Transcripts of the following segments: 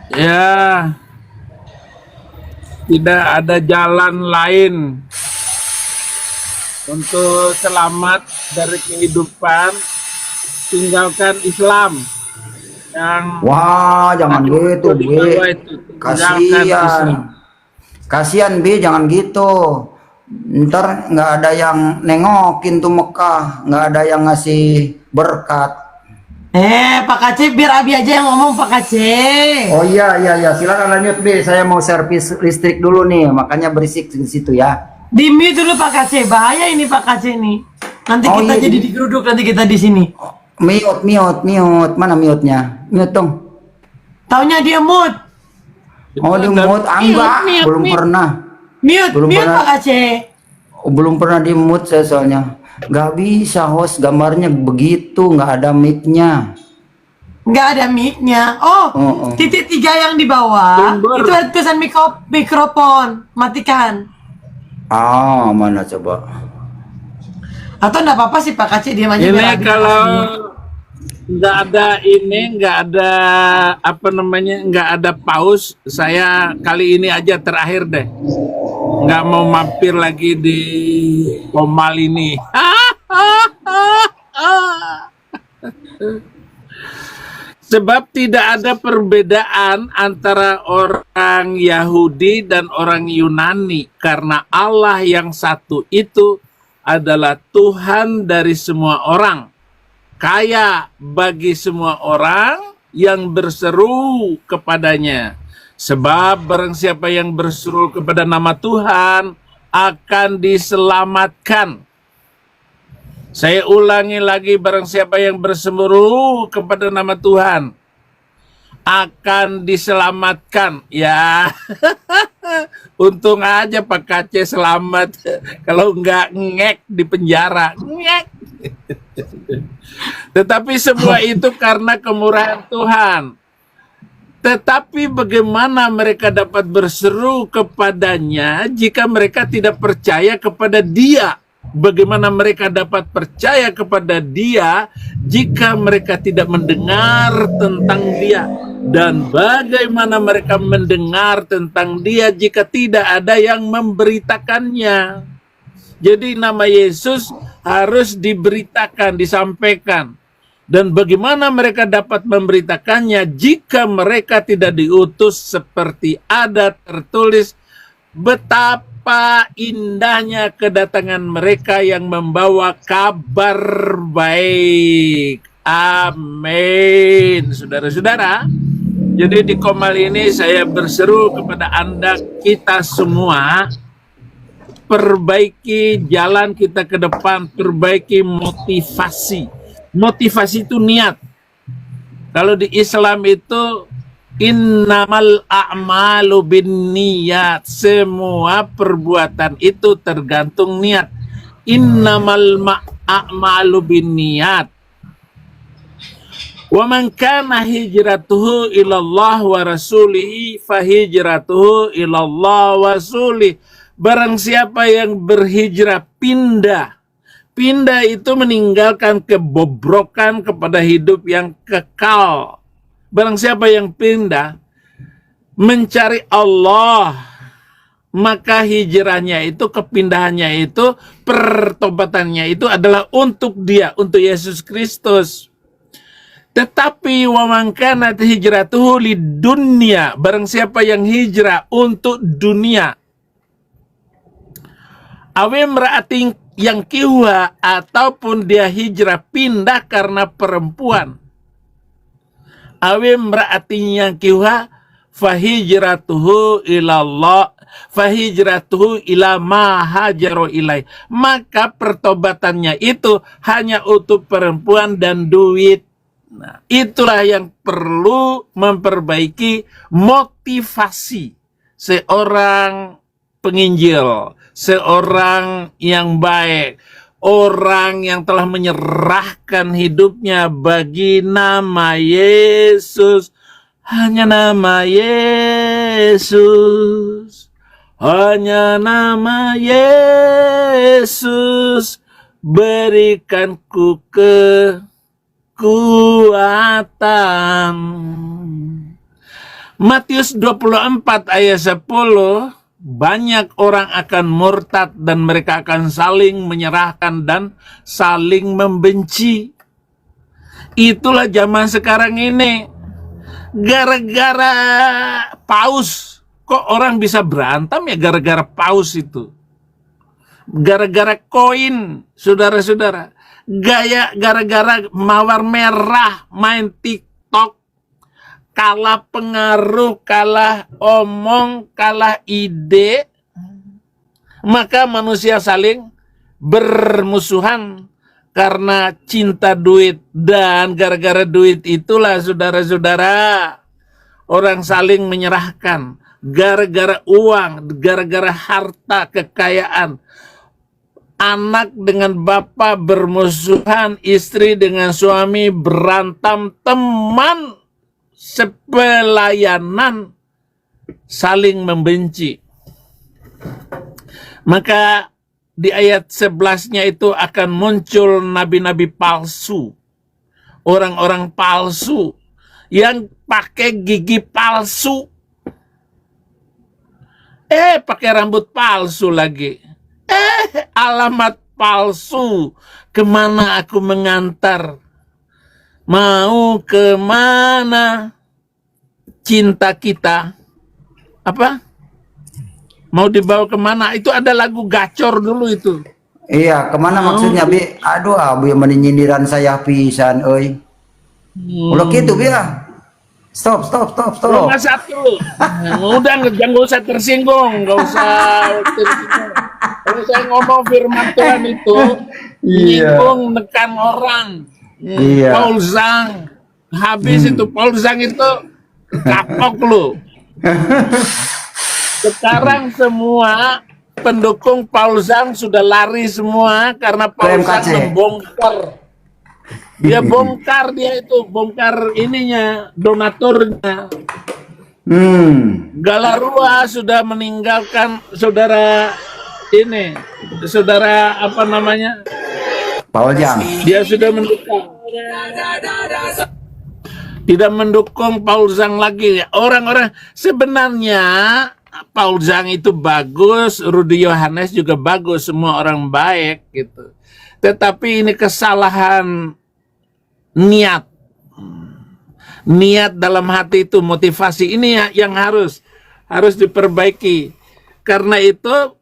Ya, tidak ada jalan lain untuk selamat dari kehidupan, tinggalkan Islam. Yang Wah, jangan tadi gitu, muncul di Bi. bawah itu, tinggalkan Kasihan. Islam. Kasihan, Bi, jangan gitu. Ntar nggak ada yang nengokin tuh Mekah, nggak ada yang ngasih berkat. Pak Kacip, biar Abi aja yang ngomong, Pak Kacip. Oh iya, iya, iya. Silakan lanjut, Bi. Saya mau servis listrik dulu nih, makanya berisik di situ ya. Di mute dulu Pak Kacip, bahaya ini Pak Kacip nih. Nanti Oh kita iya, jadi digeruduk nanti kita di sini. mute, mute, mute. Mana mute-nya? Mute dong. Taunya dia mute. Oh, di mute. Ah, Mute, enggak, mute, belum mute. pernah. Mute, Belum mute pernah. Pak Kacip. Oh, belum pernah di mute saya soalnya. Nggak bisa host gambarnya begitu, nggak ada mic-nya. Nggak ada mic-nya. Oh, Oh, oh. titik 3 yang di bawah. Sumber. Itu ada tulisan mikrofon. Matikan. Ah, mana coba? Atau enggak apa-apa sih Pak Kacip, diam aja biar Ini Abi kalau jelasin. nggak ada nggak ada apa namanya, nggak ada pause, saya kali ini aja terakhir deh. Nggak mau mampir lagi di Komal ini. Sebab tidak ada perbedaan antara orang Yahudi dan orang Yunani, karena Allah yang satu itu adalah Tuhan dari semua orang, kaya bagi semua orang yang berseru kepadanya. Sebab barang siapa yang berseru kepada nama Tuhan akan diselamatkan. Saya ulangi lagi, barang siapa yang berseru kepada nama Tuhan akan diselamatkan. Ya, untung aja Pak Kace selamat. Kalau enggak ngek di penjara. Ngek. Tetapi semua itu karena kemurahan Tuhan. Tetapi bagaimana mereka dapat berseru kepadanya jika mereka tidak percaya kepada Dia? Bagaimana mereka dapat percaya kepada Dia jika mereka tidak mendengar tentang Dia? Dan bagaimana mereka mendengar tentang Dia jika tidak ada yang memberitakannya? Jadi nama Yesus harus diberitakan, disampaikan. Dan bagaimana mereka dapat memberitakannya jika mereka tidak diutus, seperti ada tertulis, betapa indahnya kedatangan mereka yang membawa kabar baik. Amin. Saudara-saudara, jadi di Komal ini saya berseru kepada Anda, kita semua, perbaiki jalan kita ke depan, perbaiki motivasi. Motivasi itu niat. Kalau di Islam itu innamal a'malu binniyat, semua perbuatan itu tergantung niat. Innamal a'malu binniyat. Wa man kana hijratuhu ilallah wa rasulihi fahijratuhu ilallah wa rasulih. Barang siapa yang berhijrah, pindah. Pindah itu meninggalkan kebobrokan kepada hidup yang kekal. Barang siapa yang pindah mencari Allah, maka hijrahnya itu, kepindahannya itu, pertobatannya itu adalah untuk Dia, untuk Yesus Kristus. Tetapi wa man kanat hijratuhu lidunya, barang siapa yang hijrah untuk dunia, awe merating yang kiwa, ataupun dia hijrah pindah karena perempuan, awe merating yang kiwa, fahijratuhu ilallah, fahijratuhu ila ma hajaru ilai, maka pertobatannya itu hanya untuk perempuan dan duit. Nah, itulah yang perlu memperbaiki motivasi seorang penginjil, seorang yang baik, orang yang telah menyerahkan hidupnya bagi nama Yesus. Hanya nama Yesus, hanya nama Yesus, berikanku kekuatan. Matius 24 ayat 10, banyak orang akan murtad dan mereka akan saling menyerahkan dan saling membenci. Itulah zaman sekarang ini. Gara-gara paus, kok orang bisa berantem ya gara-gara paus itu. Gara-gara koin, saudara-saudara. Gara-gara mawar merah, main TikTok, kalah pengaruh, kalah omong, kalah ide, maka manusia saling bermusuhan karena cinta duit. Dan gara-gara duit itulah saudara-saudara orang saling menyerahkan. Gara-gara uang, gara-gara harta, kekayaan. Anak dengan bapak bermusuhan, istri dengan suami berantem, teman sepelayanan saling membenci. Maka di ayat 11-nya itu akan muncul nabi-nabi palsu, orang-orang palsu yang pakai gigi palsu, pakai rambut palsu lagi, alamat palsu. Kemana aku mengantar? Mau kemana cinta kita? Apa? Mau dibawa kemana? Itu ada lagu Gacor dulu itu. Iya, kemana maksudnya, Bi? Aduh, abu yang menyindiran saya pisan, euy. Ulah gitu, Bi ya. Stop. Nomor 1. Udah, jangan usah tersinggung, nggak usah tersinggung. Kalau saya ngomong firman Tuhan itu, nyinggung, nekan orang. Iya. Paul Zhang, habis itu Paul Zhang itu kapok lu. Sekarang semua pendukung Paul Zhang sudah lari semua karena Paul Zhang membongkar. Dia bongkar, bongkar ininya, donaturnya. Galarua sudah meninggalkan saudara apa namanya? Paul Zhang. Dia sudah mendukung. Tidak mendukung Paul Zhang lagi. Orang-orang sebenarnya Paul Zhang itu bagus, Rudy Yohanes juga bagus, semua orang baik gitu. Tetapi ini kesalahan niat. Niat dalam hati itu, motivasi ini yang harus diperbaiki. Karena itu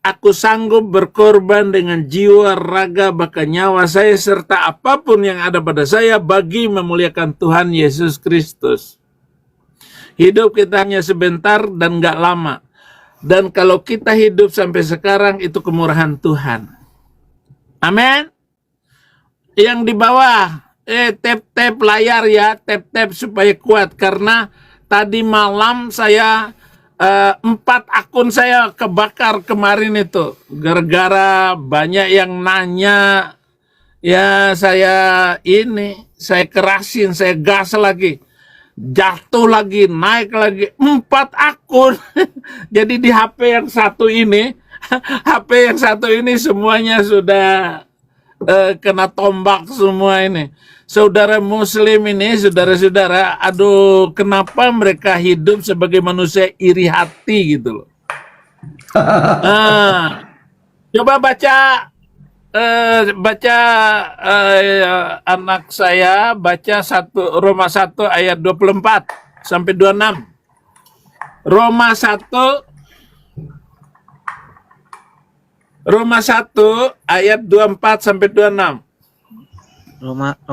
aku sanggup berkorban dengan jiwa, raga, bahkan nyawa saya serta apapun yang ada pada saya bagi memuliakan Tuhan Yesus Kristus. Hidup kita hanya sebentar dan gak lama. Dan kalau kita hidup sampai sekarang itu kemurahan Tuhan. Amin. Yang di bawah, tap layar ya, tap supaya kuat. Karena tadi malam saya 4 akun saya kebakar kemarin itu. Gara-gara banyak yang nanya. Ya saya kerasin, saya gas lagi. Jatuh lagi, naik lagi, 4 akun. Jadi di HP yang satu ini semuanya sudah kena tombak semua ini. Saudara muslim ini, saudara-saudara, aduh, kenapa mereka hidup sebagai manusia iri hati gitu loh. Coba baca anak saya baca Roma 1 ayat 24 sampai 26. Roma 1 ayat 24 sampai 26. Roma 1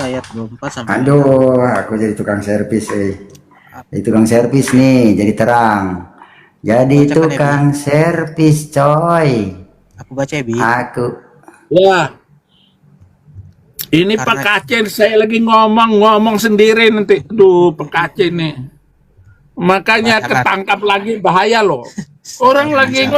ayat 24 sampai. Aduh, aku jadi tukang servis, Jadi tukang servis nih, jadi terang. Jadi tukang servis, coy. Aku baca ya, Bi. Aku. Ya. Ini Pak Kacen, saya lagi ngomong sendiri nanti. Aduh, Pak Kacen nih. Makanya ketangkap lagi bahaya loh. Orang lagi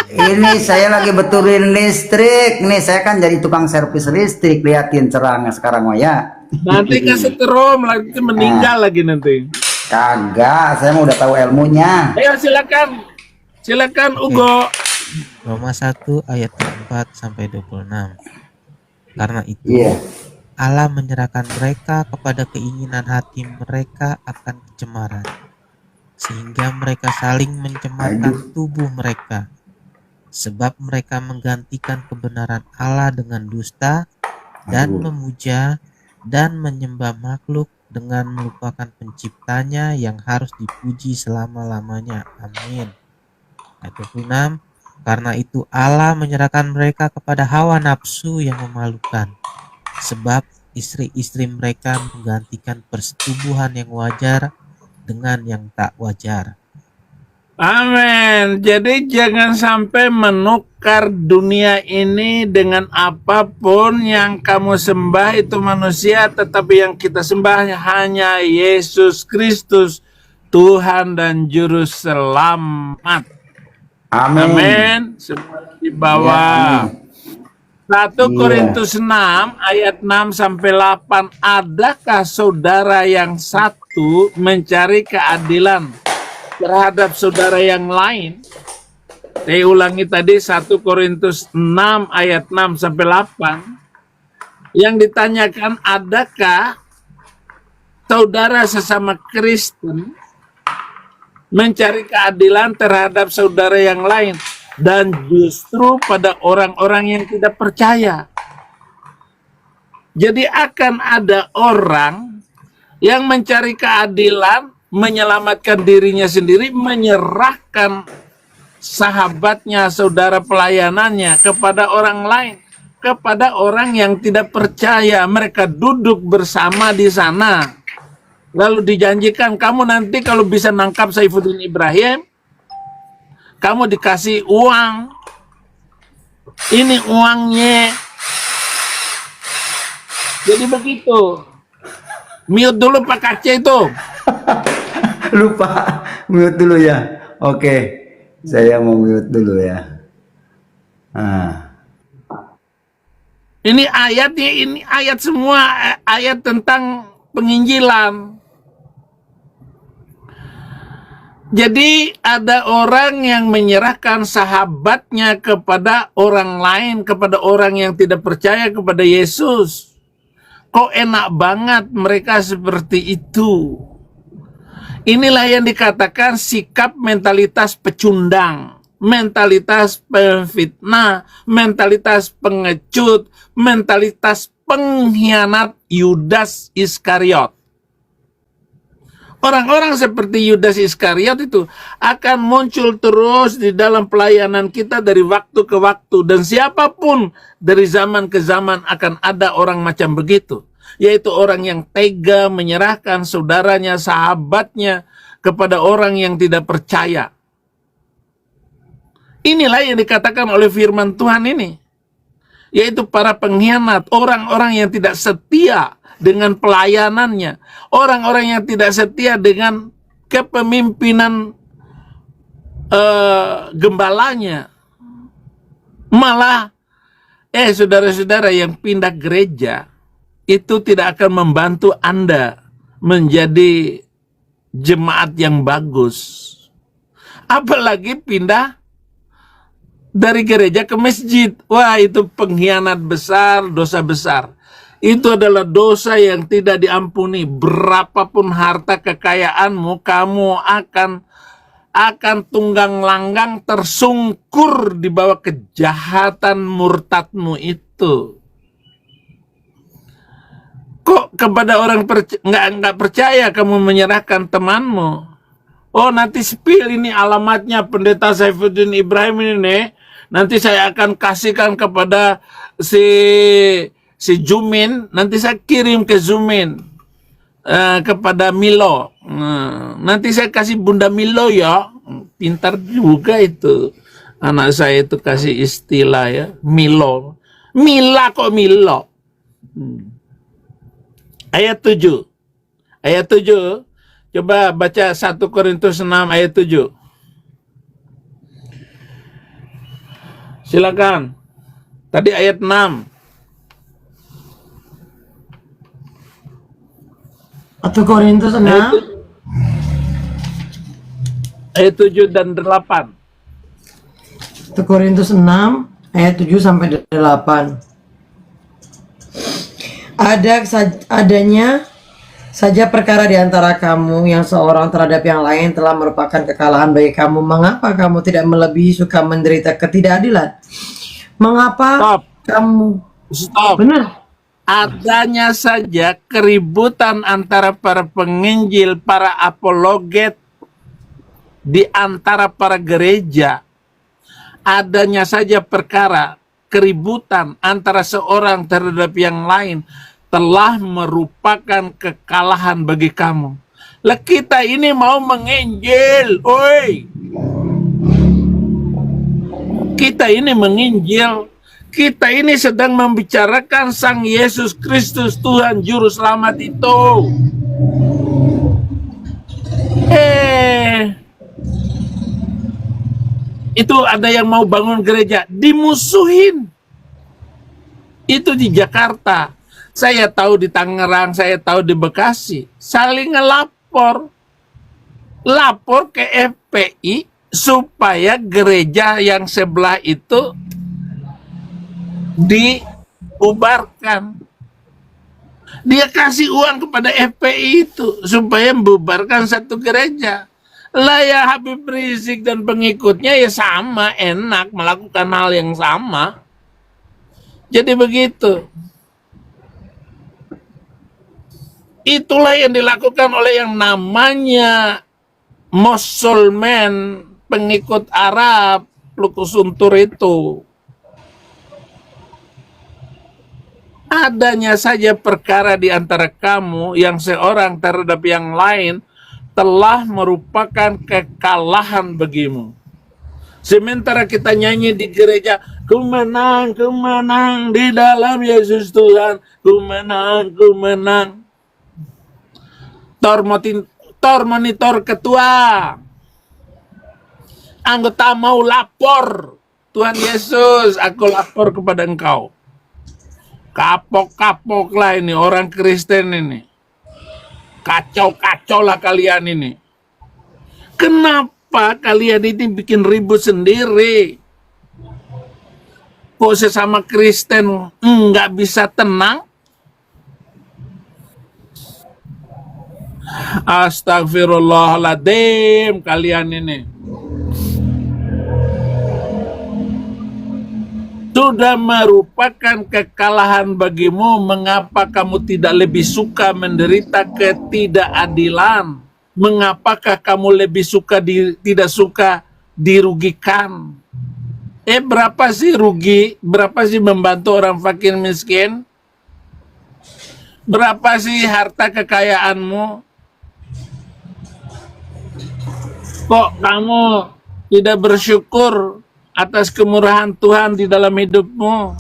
Ini saya lagi betulin listrik. Nih saya kan jadi tukang servis listrik. Liatin cerangnya sekarang mah ya. Nanti kesetrum lagi meninggal lagi nanti. Kagak, saya mau udah tahu ilmunya. Ayo silakan Ugo. Roma 1 ayat 24 sampai 26. Karena itu Allah menyerahkan mereka kepada keinginan hati mereka akan kecemaran, sehingga mereka saling mencemarkan tubuh mereka, sebab mereka menggantikan kebenaran Allah dengan dusta dan memuja dan menyembah makhluk dengan melupakan penciptanya yang harus dipuji selama-lamanya. Amin. Ayat 26, karena itu Allah menyerahkan mereka kepada hawa nafsu yang memalukan, sebab istri-istri mereka menggantikan persetubuhan yang wajar dengan yang tak wajar. Amin. Jadi jangan sampai menukar dunia ini dengan apapun yang kamu sembah itu manusia, tetapi yang kita sembah hanya Yesus Kristus, Tuhan dan Juru Selamat. Amin. Amin. Semua di bawah. 1 Korintus 6 ayat 6 sampai 8. Adakah saudara yang satu mencari keadilan terhadap saudara yang lain? Saya ulangi tadi 1 Korintus 6 ayat 6 sampai 8. Yang ditanyakan, adakah saudara sesama Kristen mencari keadilan terhadap saudara yang lain? Dan justru pada orang-orang yang tidak percaya. Jadi akan ada orang yang mencari keadilan, menyelamatkan dirinya sendiri, menyerahkan sahabatnya, saudara pelayanannya kepada orang lain, kepada orang yang tidak percaya. Mereka duduk bersama di sana, lalu dijanjikan, kamu nanti kalau bisa nangkap Saifuddin Ibrahim, kamu dikasih uang, ini uangnya. Jadi begitu. Mute dulu Pak Kace itu. Lupa mute dulu ya. Oke, saya mau mute dulu ya. Ini ayatnya, ini ayat semua, ayat tentang penginjilan. Jadi ada orang yang menyerahkan sahabatnya kepada orang lain, kepada orang yang tidak percaya kepada Yesus. Kok enak banget mereka seperti itu. Inilah yang dikatakan sikap mentalitas pecundang, mentalitas pemfitnah, mentalitas pengecut, mentalitas pengkhianat Yudas Iskariot. Orang-orang seperti Yudas Iskariot itu akan muncul terus di dalam pelayanan kita dari waktu ke waktu. Dan siapapun dari zaman ke zaman akan ada orang macam begitu. Yaitu orang yang tega menyerahkan saudaranya, sahabatnya kepada orang yang tidak percaya. Inilah yang dikatakan oleh firman Tuhan ini. Yaitu para pengkhianat, orang-orang yang tidak setia dengan pelayanannya, orang-orang yang tidak setia dengan kepemimpinan gembalanya. Malah saudara-saudara yang pindah gereja itu tidak akan membantu Anda menjadi jemaat yang bagus. Apalagi pindah dari gereja ke masjid. Wah, itu pengkhianat besar, dosa besar. Itu adalah dosa yang tidak diampuni. Berapapun harta kekayaanmu, kamu akan tunggang langgang tersungkur di bawah kejahatan murtadmu itu. Kok kepada orang nggak percaya kamu menyerahkan temanmu? Oh, nanti spill ini alamatnya Pendeta Saifuddin Ibrahim ini nih. Nanti saya akan kasihkan kepada si Jumin, nanti saya kirim ke Zumin, kepada Milo. Nanti saya kasih Bunda Milo ya. Pintar juga itu. Anak saya itu kasih istilah ya, Milo. Mila kok Milo. Ayat 7. Ayat 7. Coba baca 1 Korintus 6 ayat 7. Silakan. Tadi ayat 6. 1 Korintus 6 ayat 7 dan 8. 1 Korintus 6 ayat 7 sampai 8. adanya saja perkara di antara kamu yang seorang terhadap yang lain telah merupakan kekalahan bagi kamu. Mengapa kamu tidak melebihi suka menderita ketidakadilan? Mengapa Stop. kamu Stop. benar? Adanya saja keributan antara para penginjil, para apologet, di antara para gereja. Adanya saja perkara keributan antara seorang terhadap yang lain telah merupakan kekalahan bagi kamu. Lah kita ini mau menginjil, oi. Kita ini menginjil. Kita ini sedang membicarakan Sang Yesus Kristus, Tuhan Juru Selamat itu. Itu ada yang mau bangun gereja, dimusuhin. Itu di Jakarta. Saya tahu di Tangerang, saya tahu di Bekasi. Saling ngelapor. Lapor ke FPI supaya gereja yang sebelah itu dibubarkan. Dia kasih uang kepada FPI itu supaya membubarkan satu gereja. Lah ya Habib Rizik dan pengikutnya ya sama, enak melakukan hal yang sama. Jadi begitu. Itulah yang dilakukan oleh yang namanya Musliman, pengikut Arab, Lukus Untur itu. Adanya saja perkara di antara kamu yang seorang terhadap yang lain telah merupakan kekalahan bagimu. Sementara kita nyanyi di gereja, ku menang di dalam Yesus Tuhan, ku menang. Tor monitor ketua, anggota mau lapor, Tuhan Yesus, aku lapor kepada engkau. Kapok-kapok lah ini orang Kristen ini. Kacau-kacau lah kalian ini. Kenapa kalian ini bikin ribut sendiri? Kok sesama Kristen nggak bisa tenang? Astagfirullahaladzim kalian ini. Sudah merupakan kekalahan bagimu, mengapa kamu tidak lebih suka menderita ketidakadilan? Mengapakah kamu lebih suka tidak suka dirugikan? Berapa sih rugi? Berapa sih membantu orang fakir miskin? Berapa sih harta kekayaanmu? Kok kamu tidak bersyukur atas kemurahan Tuhan di dalam hidupmu?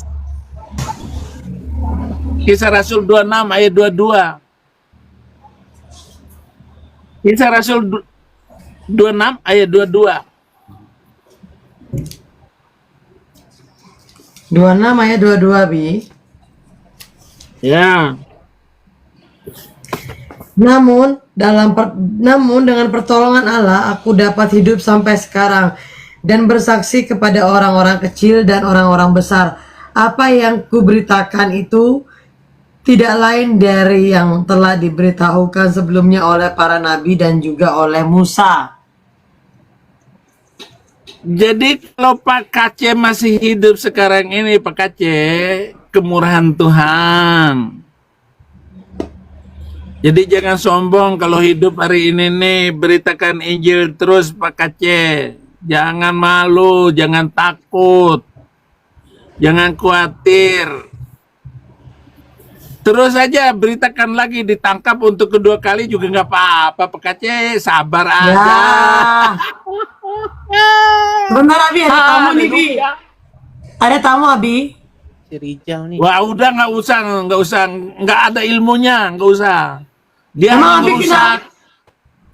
Kisah Rasul 26 ayat 22. Kisah Rasul 26 ayat 22. 26 ayat 22, Bi. Ya. Namun dengan pertolongan Allah aku dapat hidup sampai sekarang dan bersaksi kepada orang-orang kecil dan orang-orang besar. Apa yang kuberitakan itu tidak lain dari yang telah diberitahukan sebelumnya oleh para nabi dan juga oleh Musa. Jadi kalau Pak Kace masih hidup sekarang ini, Pak Kace, kemurahan Tuhan. Jadi jangan sombong kalau hidup hari ini nih, beritakan Injil terus Pak Kace. Jangan malu, jangan takut, jangan khawatir. Terus saja beritakan lagi, ditangkap untuk kedua kali juga nggak apa-apa Pak Kace, sabar aja. Sebentar Abi, ada tamu nih Bi. Ada tamu Abi. Si Rijal nih. Wah udah nggak usah, nggak ada ilmunya, nggak usah. Dia Emang Abi merusak.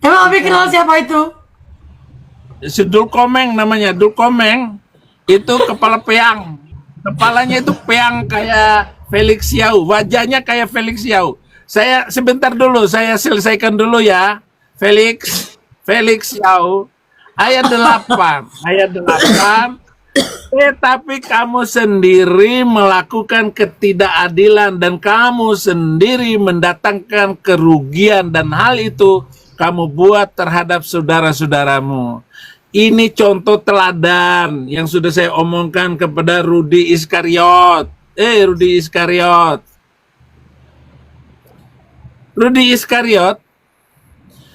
Emang Abi kenal siapa itu? Si Dulkomeng namanya, Dulkomeng itu kepala peang. Kepalanya itu peang kayak Felix Yau, wajahnya kayak Felix Yau. Saya sebentar dulu, saya selesaikan dulu ya. Felix Yau ayat 8. Ayat 8 Tapi kamu sendiri melakukan ketidakadilan dan kamu sendiri mendatangkan kerugian dan hal itu kamu buat terhadap saudara-saudaramu. Ini contoh teladan yang sudah saya omongkan kepada Rudi Iskariot. Rudi Iskariot. Rudi Iskariot,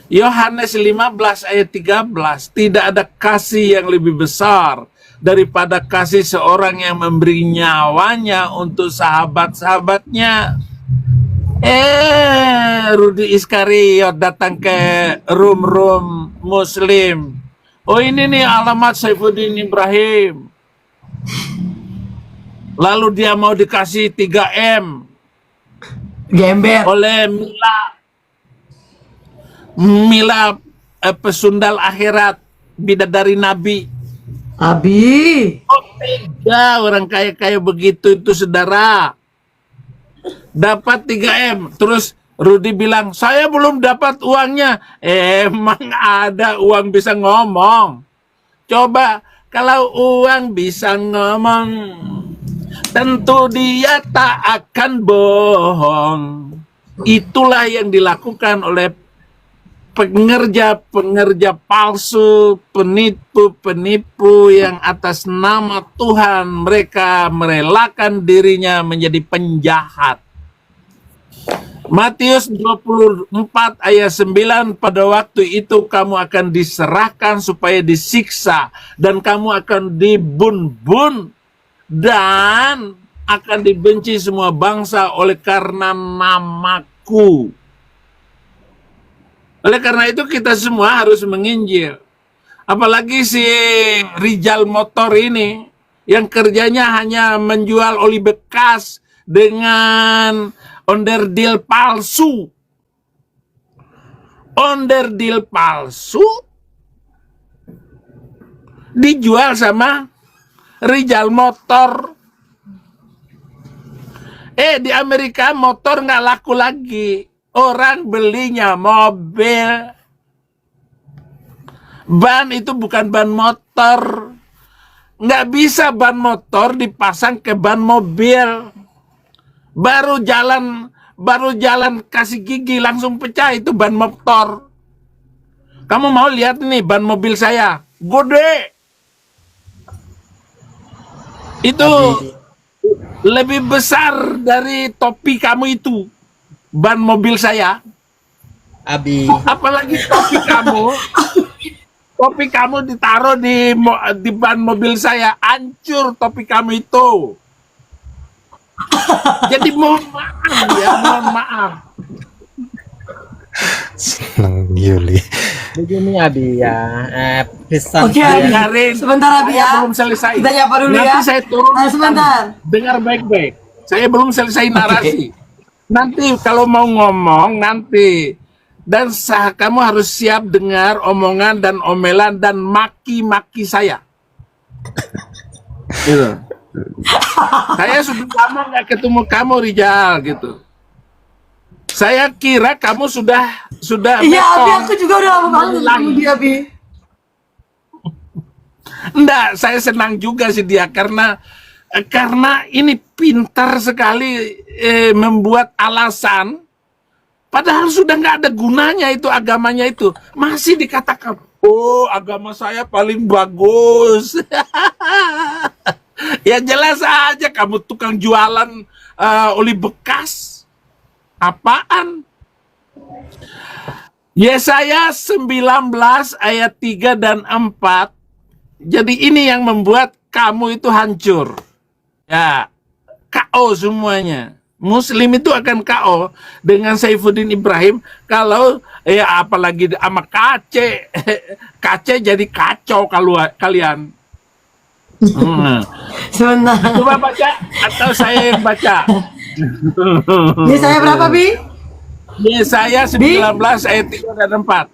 Yohanes 15 ayat 13, tidak ada kasih yang lebih besar daripada kasih seorang yang memberi nyawanya untuk sahabat-sahabatnya. Rudi Iskariot datang ke room Muslim. Oh, ini nih alamat Saifuddin Ibrahim. Lalu dia mau dikasih 3M Gembel. oleh Mila pesundal akhirat, bidadari Nabi. Abi. Oh, tega orang kaya-kaya begitu itu, saudara. Dapat 3M. Terus Rudi bilang, saya belum dapat uangnya. Emang ada uang bisa ngomong? Coba, kalau uang bisa ngomong, tentu dia tak akan bohong. Itulah yang dilakukan oleh pengerja palsu, penipu yang atas nama Tuhan mereka merelakan dirinya menjadi penjahat. Matius 24 ayat 9, pada waktu itu kamu akan diserahkan supaya disiksa dan kamu akan dibun-bun dan akan dibenci semua bangsa oleh karena namaku. Oleh karena itu kita semua harus menginjil. Apalagi si Rijal Motor ini yang kerjanya hanya menjual oli bekas dengan onderdil palsu. Onderdil palsu dijual sama Rijal Motor. Di Amerika motor nggak laku lagi. Orang belinya mobil. Ban itu bukan ban motor. Nggak bisa ban motor dipasang ke ban mobil. Baru jalan kasih gigi langsung pecah, itu ban motor. Kamu mau lihat nih ban mobil saya, gede. Itu lebih besar dari topi kamu itu. Ban mobil saya. Abi. Apalagi topi kamu ditaruh di ban mobil saya, hancur topi kamu itu. Jadi mohon maaf. Senang Yuli. Begini Abi ya, pesan Oke, saya. Abi. Sebentar, Abi, Saya ya. belum selesai. Kita nyapa dulu Nanti ya. saya turun. Sebentar. Dengar baik-baik. Saya belum selesai narasi. Nanti kalau mau ngomong nanti. Dan kamu harus siap dengar omongan dan omelan dan maki-maki saya. Gitu. Saya sudah lama nggak ketemu kamu, Rijal, gitu. Saya kira kamu sudah Iya, Abi, mekong. aku juga udah lama banget ketemu dia, Abi. Enggak, saya senang juga sih dia karena ini pintar sekali membuat alasan, padahal sudah nggak ada gunanya itu agamanya itu, masih dikatakan, oh agama saya paling bagus. Ya jelas aja kamu tukang jualan oli bekas. Apaan? Yesaya 19 ayat 3 dan 4. Jadi ini yang membuat kamu itu hancur. Ya, KO semuanya. Muslim itu akan KO dengan Saifuddin Ibrahim kalau ya apalagi sama KC. KC jadi kacau kalau kalian. Sebentar. Coba baca atau saya yang baca. Ini saya berapa, Bi? Yesaya 19 ayat 3 dan 4.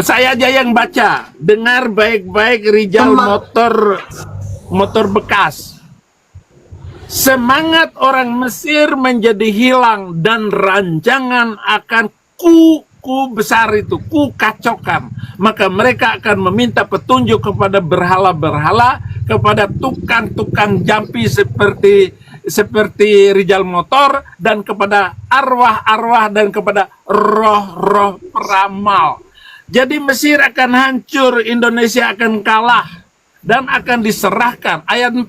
Saya aja yang baca. Dengar baik-baik, Rijal motor bekas. Semangat orang Mesir menjadi hilang dan rancangan akan ku besar itu, ku kacaukan. maka mereka akan meminta petunjuk kepada berhala-berhala, kepada tukang-tukang jampi seperti Rijal Motor, dan kepada arwah-arwah, dan kepada roh-roh peramal. Jadi Mesir akan hancur, Indonesia akan kalah, dan akan diserahkan. Ayat 4,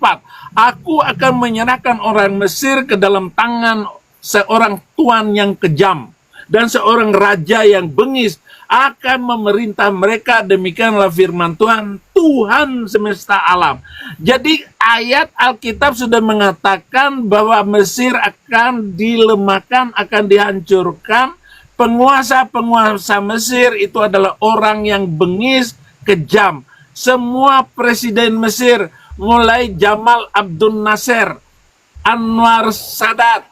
aku akan menyerahkan orang Mesir ke dalam tangan seorang tuan yang kejam, dan seorang raja yang bengis akan memerintah mereka. Demikianlah firman Tuhan, Tuhan semesta alam. Jadi ayat Alkitab sudah mengatakan bahwa Mesir akan dilemahkan, akan dihancurkan. Penguasa-penguasa Mesir itu adalah orang yang bengis, kejam. Semua presiden Mesir, mulai Jamal Abdul Nasser, Anwar Sadat,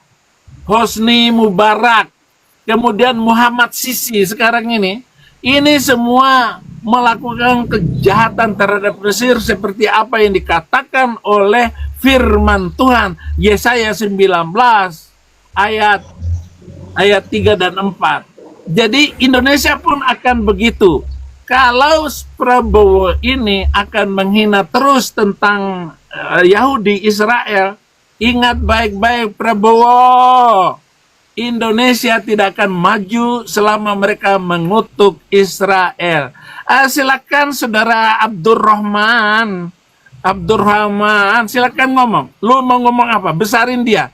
Hosni Mubarak, kemudian Muhammad Sisi sekarang ini semua melakukan kejahatan terhadap Mesir seperti apa yang dikatakan oleh firman Tuhan Yesaya 19 ayat 3 dan 4. Jadi Indonesia pun akan begitu. Kalau Prabowo ini akan menghina terus tentang Yahudi Israel, ingat baik-baik Prabowo, Indonesia tidak akan maju selama mereka mengutuk Israel. Silakan saudara Abdurrahman, silakan ngomong. Lu mau ngomong apa? Besarin dia,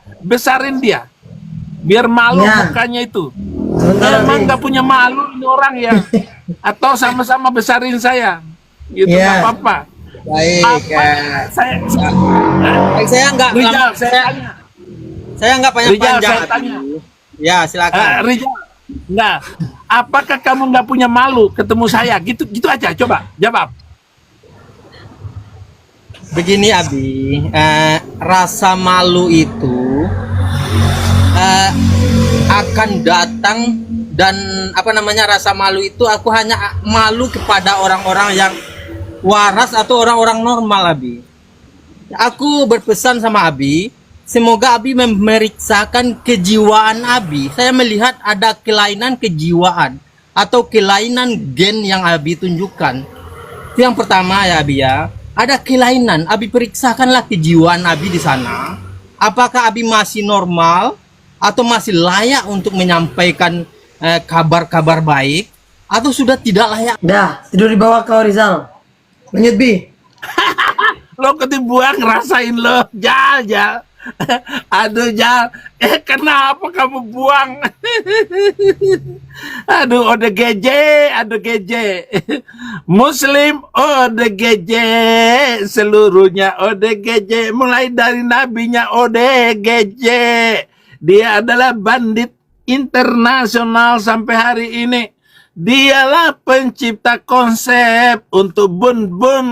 biar malu Ya. mukanya itu. Sebentar, Emang Abi. gak punya malu ini orang ya? Atau sama-sama besarin saya, gitu Ya. nggak apa-apa. Baik, saya nggak Rijal, lama- saya tanya. saya nggak Rijal, panjang-panjang. saya Abi. tanya. Ya, silakan. Rijal, nggak. Apakah kamu nggak punya malu ketemu saya? Gitu aja. Coba jawab. Begini Abi, rasa malu itu akan datang, dan rasa malu itu aku hanya malu kepada orang-orang yang waras atau orang-orang normal Abi. Aku berpesan sama Abi, semoga Abi memeriksakan kejiwaan Abi. Saya melihat ada kelainan kejiwaan atau kelainan gen yang Abi tunjukkan. Itu yang pertama ya Abi ya. Ada kelainan, Abi periksakanlah kejiwaan Abi di sana. Apakah Abi masih normal atau masih layak untuk menyampaikan kabar-kabar baik, atau sudah tidak layak? Dah, tidur di bawah kau Rizal. Lanjut Bi. Lo ketibuan ngerasain lo, Jal. Aduh Jal, kenapa kamu buang? Aduh ODGJ, Muslim ODGJ, seluruhnya ODGJ, mulai dari nabinya ODGJ. Dia adalah bandit internasional sampai hari ini. Dialah pencipta konsep untuk bun-bun,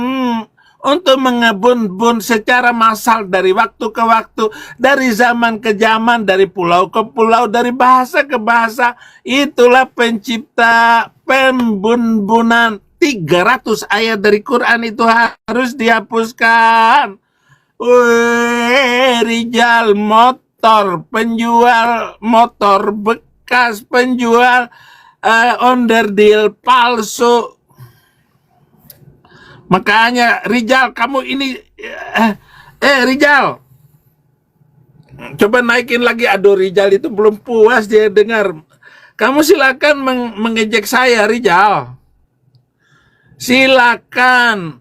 untuk mengebun-bun secara massal dari waktu ke waktu, dari zaman ke zaman, dari pulau ke pulau, dari bahasa ke bahasa. Itulah pencipta pembun-bunan. 300 ayat dari Quran itu harus dihapuskan. Rijal Motor, penjual motor bekas, penjual onderdil palsu. Makanya Rijal, kamu ini Rijal, coba naikin lagi. Aduh, Rijal itu belum puas dia dengar. Kamu silakan mengejek saya, Rijal. Silakan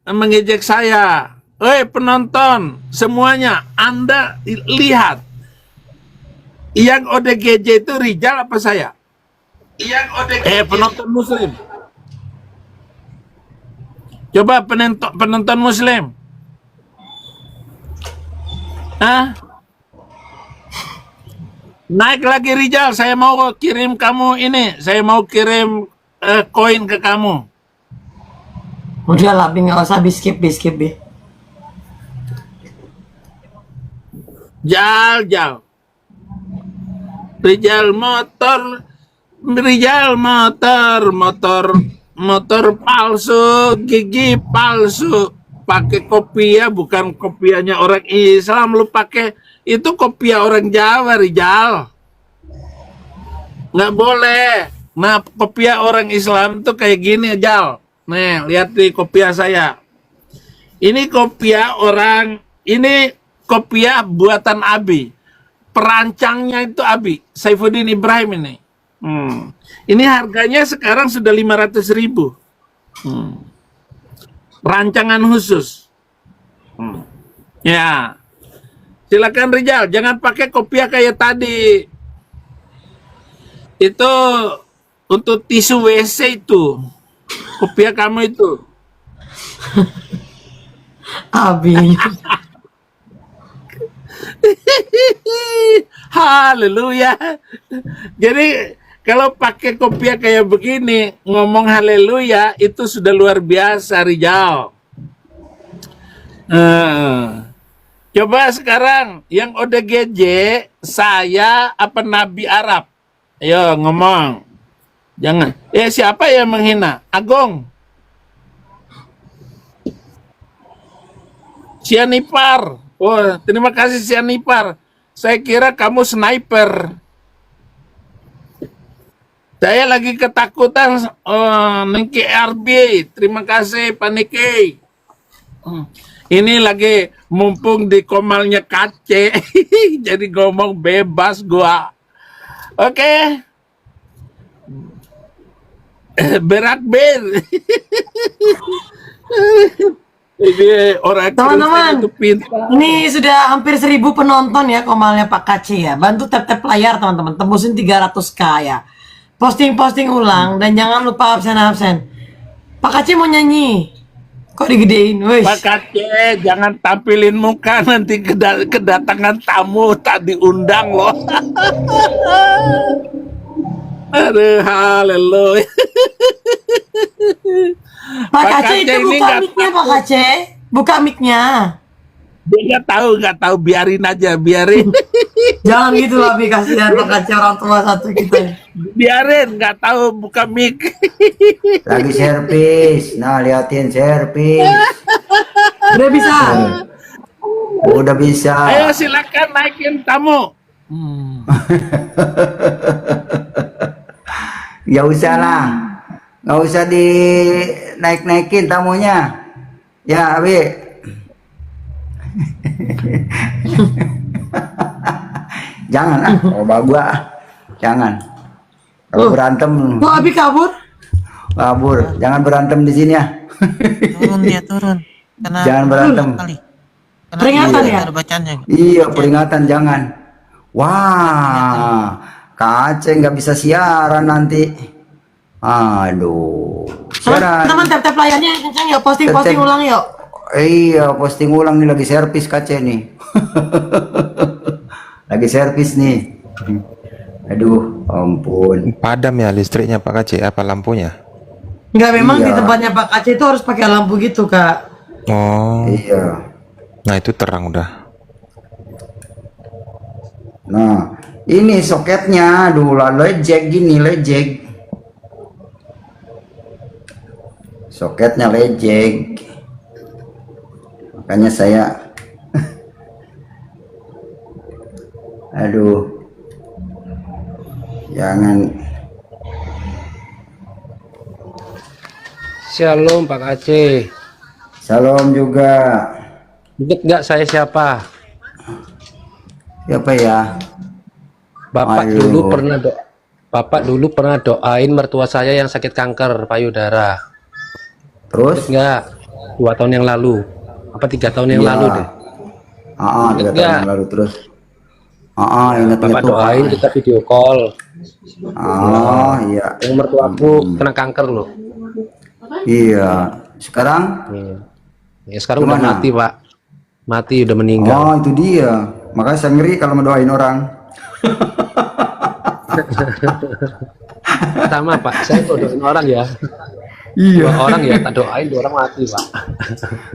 mengejek saya. Penonton semuanya, Anda lihat, yang ODGJ itu Rijal apa saya? Yang ODGJ penonton Muslim. Coba penonton Muslim. Naik lagi Rijal, saya mau kirim kamu ini, saya mau kirim koin ke kamu. Udah lah Bi, nggak usah skip Bi. Jal. Rijal motor palsu, gigi palsu, pakai kopiah, bukan kopiahnya orang Islam. Lu pakai itu kopiah orang Jawa, Rijal. Nggak boleh. Nah, kopiah orang Islam tuh kayak gini, Jal. Nih, lihat di kopiah saya. Ini kopiah buatan Abi. Perancangnya itu Abi, Saifuddin Ibrahim ini. Ini harganya sekarang sudah 500.000. Rancangan khusus. Ya. Silakan Rijal, jangan pakai kopiah kayak tadi. Itu untuk tisu WC itu. Kopiah kamu itu. Abi. Haleluya. Jadi kalau pakai kopiah kayak begini, ngomong haleluya itu sudah luar biasa, Rijal. Coba sekarang yang ODGJ, saya apa Nabi Arab? Ayo ngomong. Jangan. Siapa yang menghina? Agong. Sianipar. Oh, terima kasih Sianipar. Saya kira kamu sniper. Saya lagi ketakutan Niki RB. Terima kasih Pak Niki. Ini lagi mumpung di komalnya kace. Jadi ngomong bebas gua. Oke. Berak ber. Ini orang Teman-teman, itu pintar. ini sudah hampir 1.000 penonton ya komalnya Pak Kaci ya. Bantu tap-tap layar teman-teman, tembusin 300k ya. Posting-posting ulang dan jangan lupa absen-absen. Pak Kaci mau nyanyi. Kok digedein, wes. Pak Kace, jangan tampilin muka nanti kedatangan tamu tak diundang loh. Aduh, haleluya. Pak Kaci itu ini buka mic-nya Pak Kaci. Buka mic-nya. Dia nggak tahu, biarin aja, biarin. Jangan gitu lah, Bi, kasihan Pak Kaci orang tua satu kita. Biarin, nggak tahu buka mic. Lagi servis. Nah, liatin servis. Udah bisa. Udah bisa. Ayo silakan naikin tamu. Ya usah lah. Nggak usah di naik-naikin tamunya. Ya, Abi. Jangan ah, gua. Jangan. Kalau berantem, Kok Abi kabur? kabur. Jangan berantem di sini ya. Turun dia, turun. Kenapa? Jangan berantem. Kali. Kenapa Peringatan tidak ya? ada bacanya? Iya, peringatan jangan. Wah, Kace nggak bisa siaran nanti. Aduh, siaran. Teman-teman tap-tap layarnya kencang yuk, posting-posting Tap-tap. ulang yuk. Iya, posting ulang nih, lagi servis Kace nih. Lagi servis nih. Aduh, ampun. Padam ya listriknya Pak Kaci, apa lampunya? Enggak, memang Iya. di tempatnya Pak Kaci itu harus pakai lampu gitu, Kak. Oh, Iya. nah itu terang udah. Nah, ini soketnya, aduh, lejek gini, lejek. Soketnya lejek. Makanya saya aduh. Jangan. Shalom Pak Aceh. Salam juga. Ingat nggak saya siapa? Siapa ya? Bapak Aduh. dulu pernah doain mertua saya yang sakit kanker payudara. Terus? Enggak, 2 tahun yang lalu. Apa 3 tahun yang Iya. lalu deh. 3 tahun Enggak. yang lalu terus. Ingat Bapak tuh. doain kita video call. Iya. Yang mertuaku kena kanker loh. Iya. Sekarang? Iya. Ya sekarang udah Gimana? mati Pak. Mati udah meninggal. Oh, itu dia. Makanya saya ngeri kalau mendoain orang. Sama Pak, saya kalau doain orang ya. Iya. 2 orang ya tak doain, 2 orang mati Pak.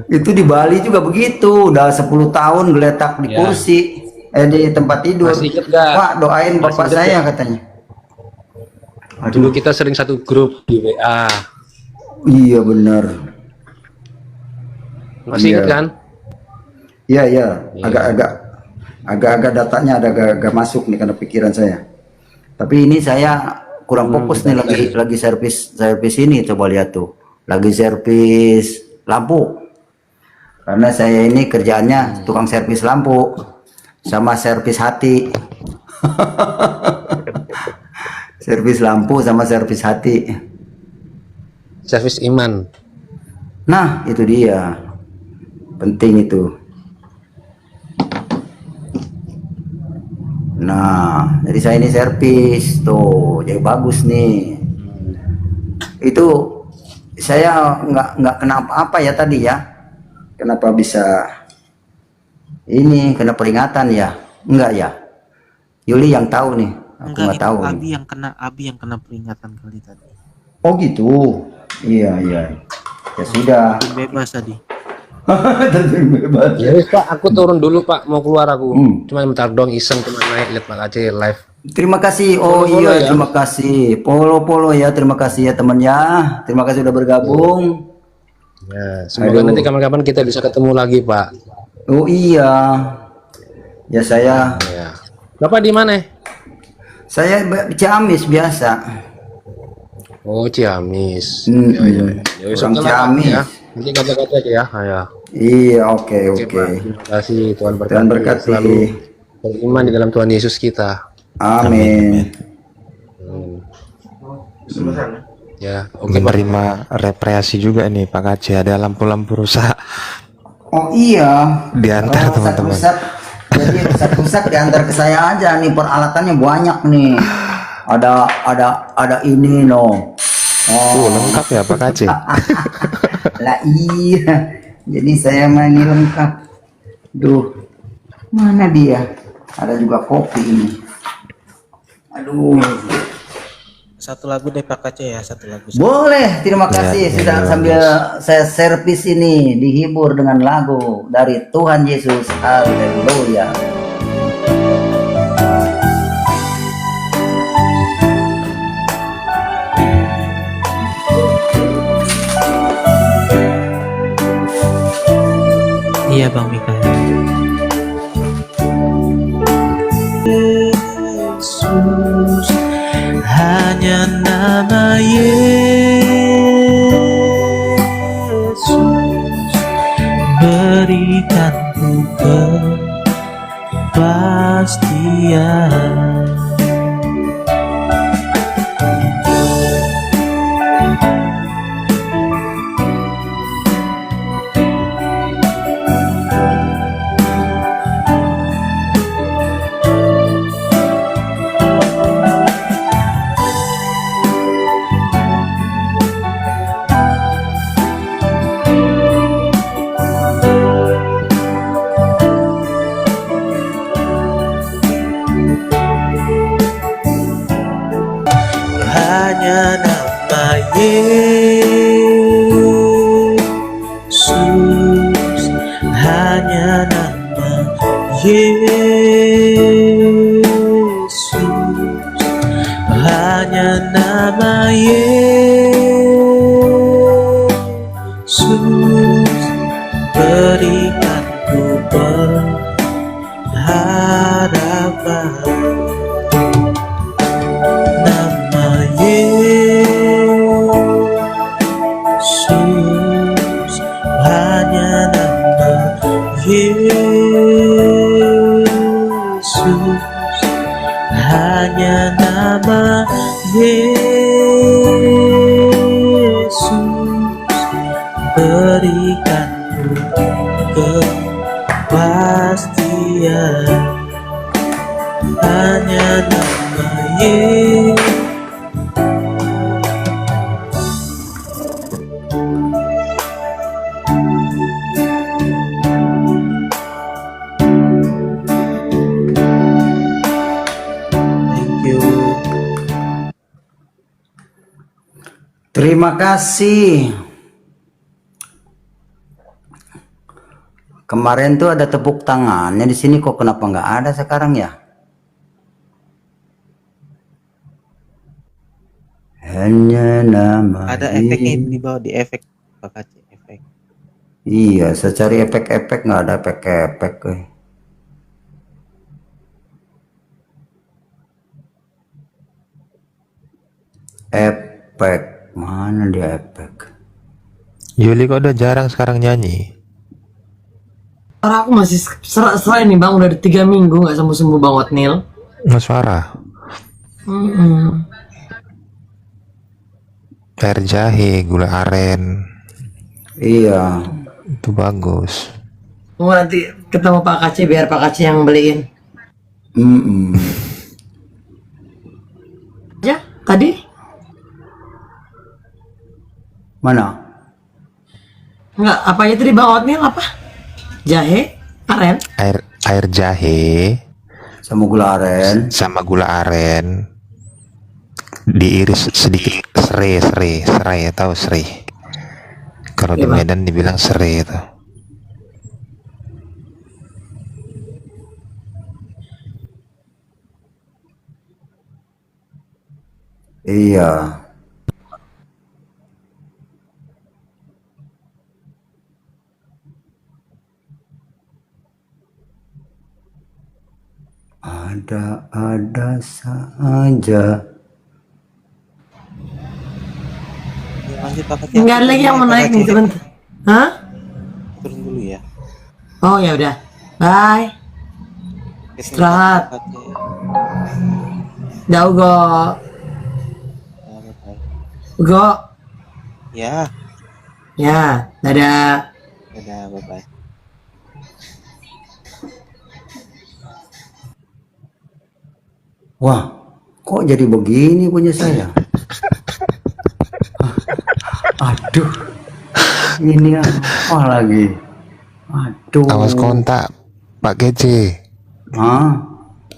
Itu di Bali juga begitu. Udah 10 tahun geletak di Ya. kursi. Di tempat tidur. Masih inget nggak? Pak, doain Masih bapak inget saya nggak? katanya. Dulu kita sering satu grup di WA. Iya benar. Masih Iya. ingat kan? Iya, iya. Agak-agak datanya ada agak masuk nih karena pikiran saya. Tapi ini saya kurang fokus nih, lagi servis ini, coba lihat tuh. Lagi servis lampu. Karena saya ini kerjaannya tukang servis lampu sama servis hati. Servis lampu sama servis hati. Servis iman. Nah, itu dia. Penting itu. Nah, jadi saya ini servis tuh, jadi bagus nih. Itu saya nggak kena apa-apa ya tadi ya. Kenapa bisa ini kena peringatan ya? Enggak ya? Yuli yang tahu nih. Aku Enggak, nggak itu tahu. Abi yang kena peringatan kali tadi. Oh gitu. Iya. Ya sudah. Bebas tadi. Bebas. Ya wis, Pak, aku turun dulu Pak, mau keluar aku. Hmm. Cuma bentar dong iseng, cuma naik lihat Pak Aceh live. Terima kasih. Oh Follow-follow iya, ya. terima kasih. Follow ya. Terima kasih ya teman ya. Terima kasih sudah bergabung. Ya, semoga Aduh. nanti kapan-kapan kita bisa ketemu lagi Pak. Oh iya. Ya saya Ya. Bapak di mana? Ciamis biasa. Oh, Ciamis. Hmm, Ya, wis, Kurang oke lah, Pak, Ciamis. ya. Nanti kata-kata aja ya. Ya. Iya, oke. Pak. Terima kasih Tuhan Tuhan berkati. berkati. Selalu beriman di dalam Tuhan Yesus kita. Amin. Ya, oke Pak. Menerima repressi juga nih Pak Aceh, ada lampu-lampu rusak Oh iya. di antara teman-teman. Jadi rusak-rusak diantar ke saya aja nih, peralatannya banyak nih. Ada ini no. Oh, Lengkap ya Pak Aceh. lah iya. Jadi saya mah ini lengkap. Duh. Mana dia? Ada juga kopi ini. Aduh. Satu lagu deh Pak Aceh ya, satu lagu. Boleh, terima kasih sudah sambil saya servis ini dihibur dengan lagu dari Tuhan Yesus. Haleluya. Iya Bang Mikael. Yesus, hanya nama Yesus berikanku kepastian. Hanya nama Yesus, hanya nama Yesus, hanya nama Yesus berikanku pengharapan. Nama Yesus, hanya nama Yesus, hanya nama Yesus berikanku kepastian. Hanya nama Yesus. Thank you. Terima kasih. Kemarin tuh ada tepuk tangannya di sini, kok kenapa nggak ada sekarang ya? Hanya nama Ada efeknya di bawah, di efek Pak Aceh, efek. Iya, saya cari efek-efek nggak ada efek-efek. Efek. Mana dia efek? Yuli kok udah jarang sekarang nyanyi. Suara aku masih serak-serak nih bang, udah 3 minggu nggak sembuh-sembuh bang Otnil. Nggak suara. Air jahe, gula aren, Iya. itu bagus. Mau nanti ketemu Pak Kaci biar Pak Kaci yang beliin. Ya, tadi? Mana? Enggak, apa aja tadi bang Otnil apa? Jahe, aren. Air jahe Sama gula aren. sama gula aren diiris sedikit serai, tahu serai? Kalau di Iya, Bang. Medan dibilang serai itu. Iya. Ada saja. Ya, lanjut Pak Kaci. Enggak ada lagi yang mau naik nih sebentar. Hah? Turun dulu ya. Oh ya udah. Bye. Istirahat. Pak Kaci. Jauh go. Ya, bye-bye. Go. Ya, Ya, dadah. dadah, bye-bye. Wah, kok jadi begini punya saya? Aduh, ini apa lagi? Aduh. Awas kontak, Pak Kece. Hah?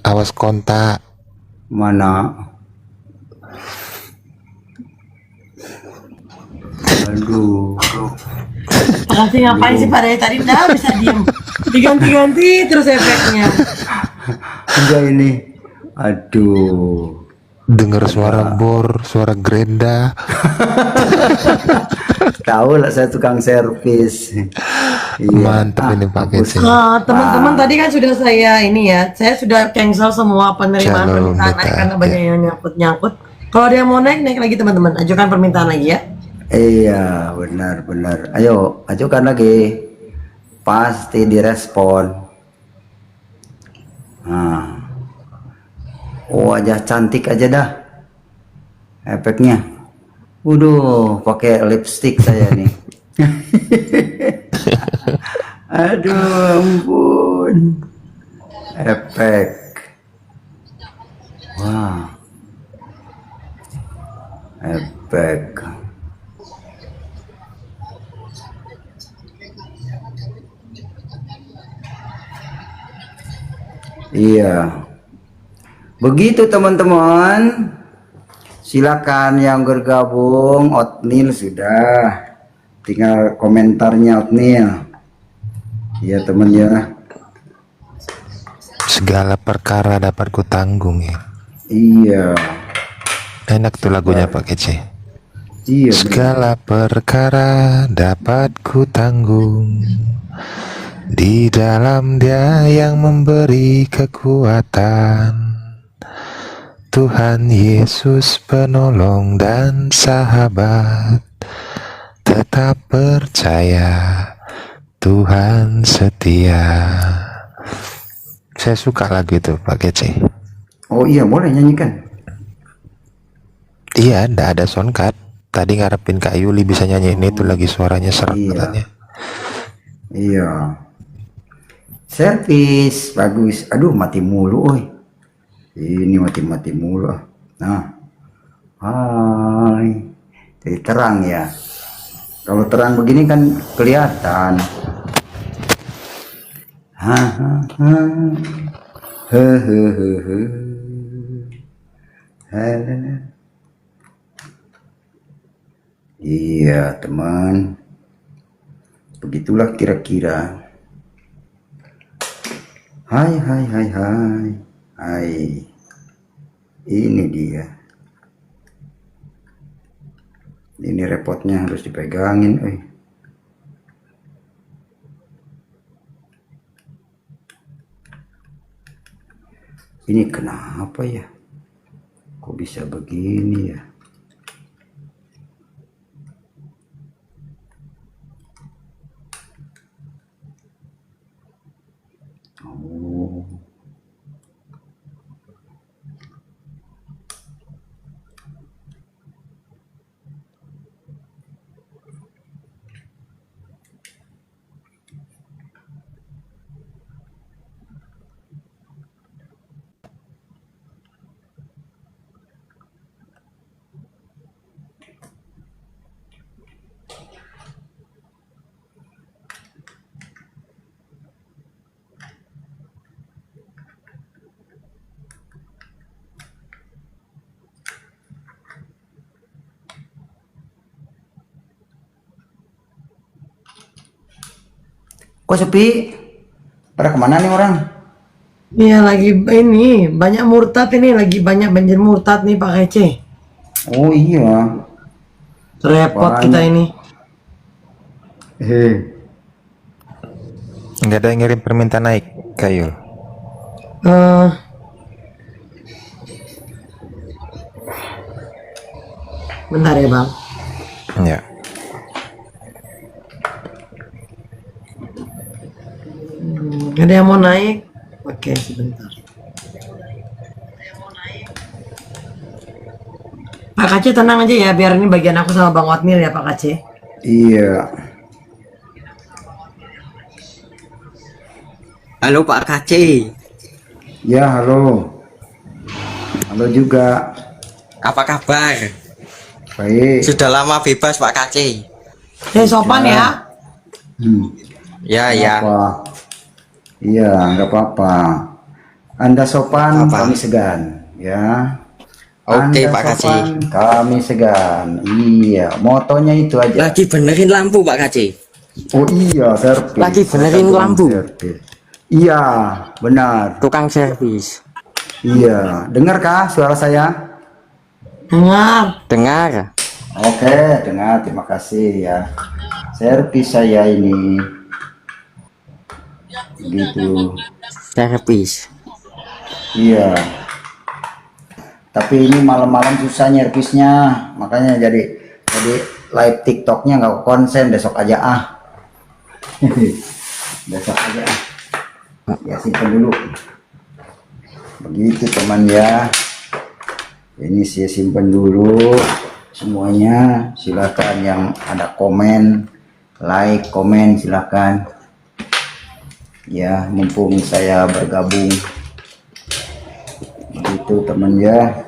Awas kontak. Mana? Aduh. Pak Kaci ngapain sih Pak dari tadi nggak bisa diem. Diganti-ganti terus efeknya. Enggak ini. Aduh. Dengar suara bor, suara gerenda. Tahu lah saya tukang servis. Iya. Mantap ini Pak bagus. Kece. Teman-teman tadi kan sudah saya ini ya, saya sudah cancel semua penerimaan Shalom, permintaan Beta. naik karena banyak yang nyangkut-nyangkut. Kalau ada yang mau naik lagi teman-teman, ajukan permintaan lagi ya. Iya, benar. Ayo, ajukan lagi. Pasti direspon. Nah. Wajah cantik aja dah. Efeknya. Waduh, pakai lipstick saya nih. Aduh, ampun. Efek. Wah. Efek. Iya. Begitu teman-teman. Silakan yang bergabung. Otnil sudah. Tinggal komentarnya Otnil. Iya teman ya. Segala perkara dapat ku tanggung ya. Iya. Enak tuh lagunya Pak Kece. Iya. benar. Segala perkara dapat ku tanggung di dalam Dia yang memberi kekuatan. Tuhan Yesus penolong dan sahabat. Tetap percaya Tuhan setia. Saya suka lagu itu Pak Kece. Oh iya, boleh nyanyikan. Iya, ndak ada soundcard. Tadi ngarepin Kak Yuli bisa nyanyiin itu lagi suaranya seret Iya. katanya. Iya. Servis bagus. Aduh, mati mulu, oi. Ini mati mulu. Nah. Hai. Jadi terang ya. Kalau terang begini kan kelihatan. Hahaha. Hehehe. Iya, teman. Begitulah kira-kira. Hai. Hai. Ini dia. Ini repotnya harus dipegangin, Ini kenapa ya? Kok bisa begini ya? Kok sepi? Pada kemana nih orang? Iya lagi ini banyak murtad ini, lagi banyak banjir murtad nih Pak Kece. Oh iya. Repot Apaan? kita ini. Nggak ada yang ngirim permintaan naik, Kak Yul. Bentar ya Bang. Ya. Ada yang mau naik? Oke, sebentar. Pak Kace tenang aja ya, biar ini bagian aku sama Bang Watmir ya Pak Kace. Iya. Halo Pak Kace, Ya, halo. Halo juga. apa kabar? Baik. Sudah lama bebas Pak Kace. Sopan ya. Ya, ya. Apa? Iya, nggak apa-apa. Anda sopan, Apa? kami segan, ya. Oke, Anda Pak Kaci. sopan, kami segan. Iya, motonya itu aja. Lagi benerin lampu Pak Kace. Oh iya, servis. Lagi benerin Tukang lampu. servis. Iya, benar. Tukang servis. Iya, dengar kah suara saya? Dengar. Dengar. Oke, dengar. Terima kasih ya. Servis saya ini. Gitu. Servis. Iya. Tapi ini malam-malam susah nyervisnya, makanya jadi live TikToknya nggak konsen, besok aja ah. Besok aja ah. Ya simpen dulu. Begitu teman ya. Ini saya simpen dulu semuanya. Silakan yang ada komen, like, komen silakan. Ya, mumpung saya bergabung. Begitu teman ya.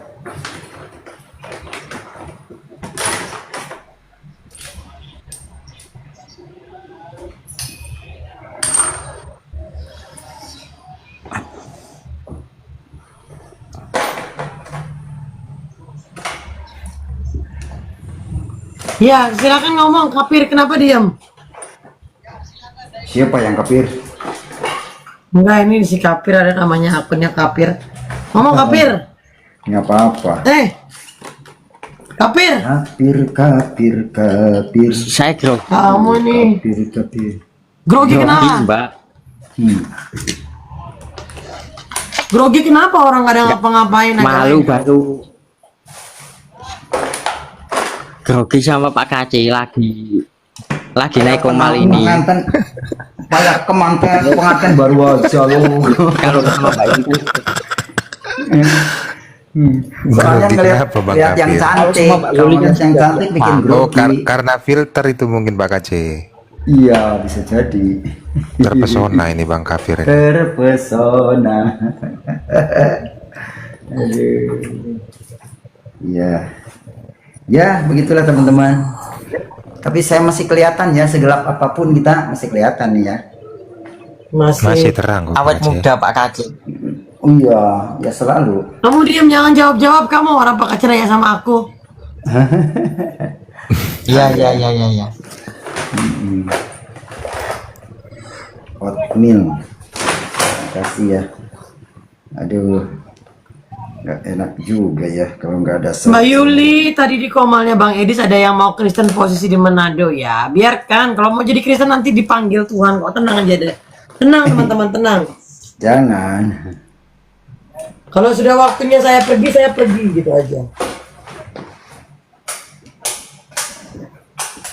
Ya, silakan ngomong. Kapir, kenapa diam? Siapa yang kafir? Enggak, ini si Kapir, ada namanya akunnya Kapir. Ngomong Kapir. Nggak apa-apa. Kapir. Kafir. Saya grogi. Kamu nih. Kafir. Grogi Grogi, kenapa? Mbak. Grogi kenapa orang nggak ada ngapa-ngapain aja? Malu baru. Grogi sama Pak Kace lagi naik komal ini. Banyak pengantin baru aja lu. Kalau sama Mbak Ibu. Soalnya Grogi ngeliat kenapa, Bang lihat yang Kafir? cantik, kalau ngeliat yang cantik bikin Oh, grogi. karena filter itu mungkin Pak Kace. Iya, bisa jadi. Terpesona ini Bang Kafir ini. Terpesona. Aduh. Iya. Ya, begitulah teman-teman. Tapi saya masih kelihatan ya, segelap apapun kita masih kelihatan nih ya. Masih terang kok, Awet Pak Kace. muda Pak Kace. Oh iya, ya selalu. Kamu diam, jangan jawab-jawab kamu. Orang Pak Kace nanya sama aku. Iya. Oatmeal. Makasih ya. Aduh. Nggak enak juga ya kalau nggak ada Mbak Yuli, tadi di komalnya Bang Edis ada yang mau Kristen posisi di Manado ya. Biarkan, kalau mau jadi Kristen nanti dipanggil Tuhan kok. Tenang aja deh. Tenang teman-teman, tenang. Jangan. Kalau sudah waktunya saya pergi gitu aja.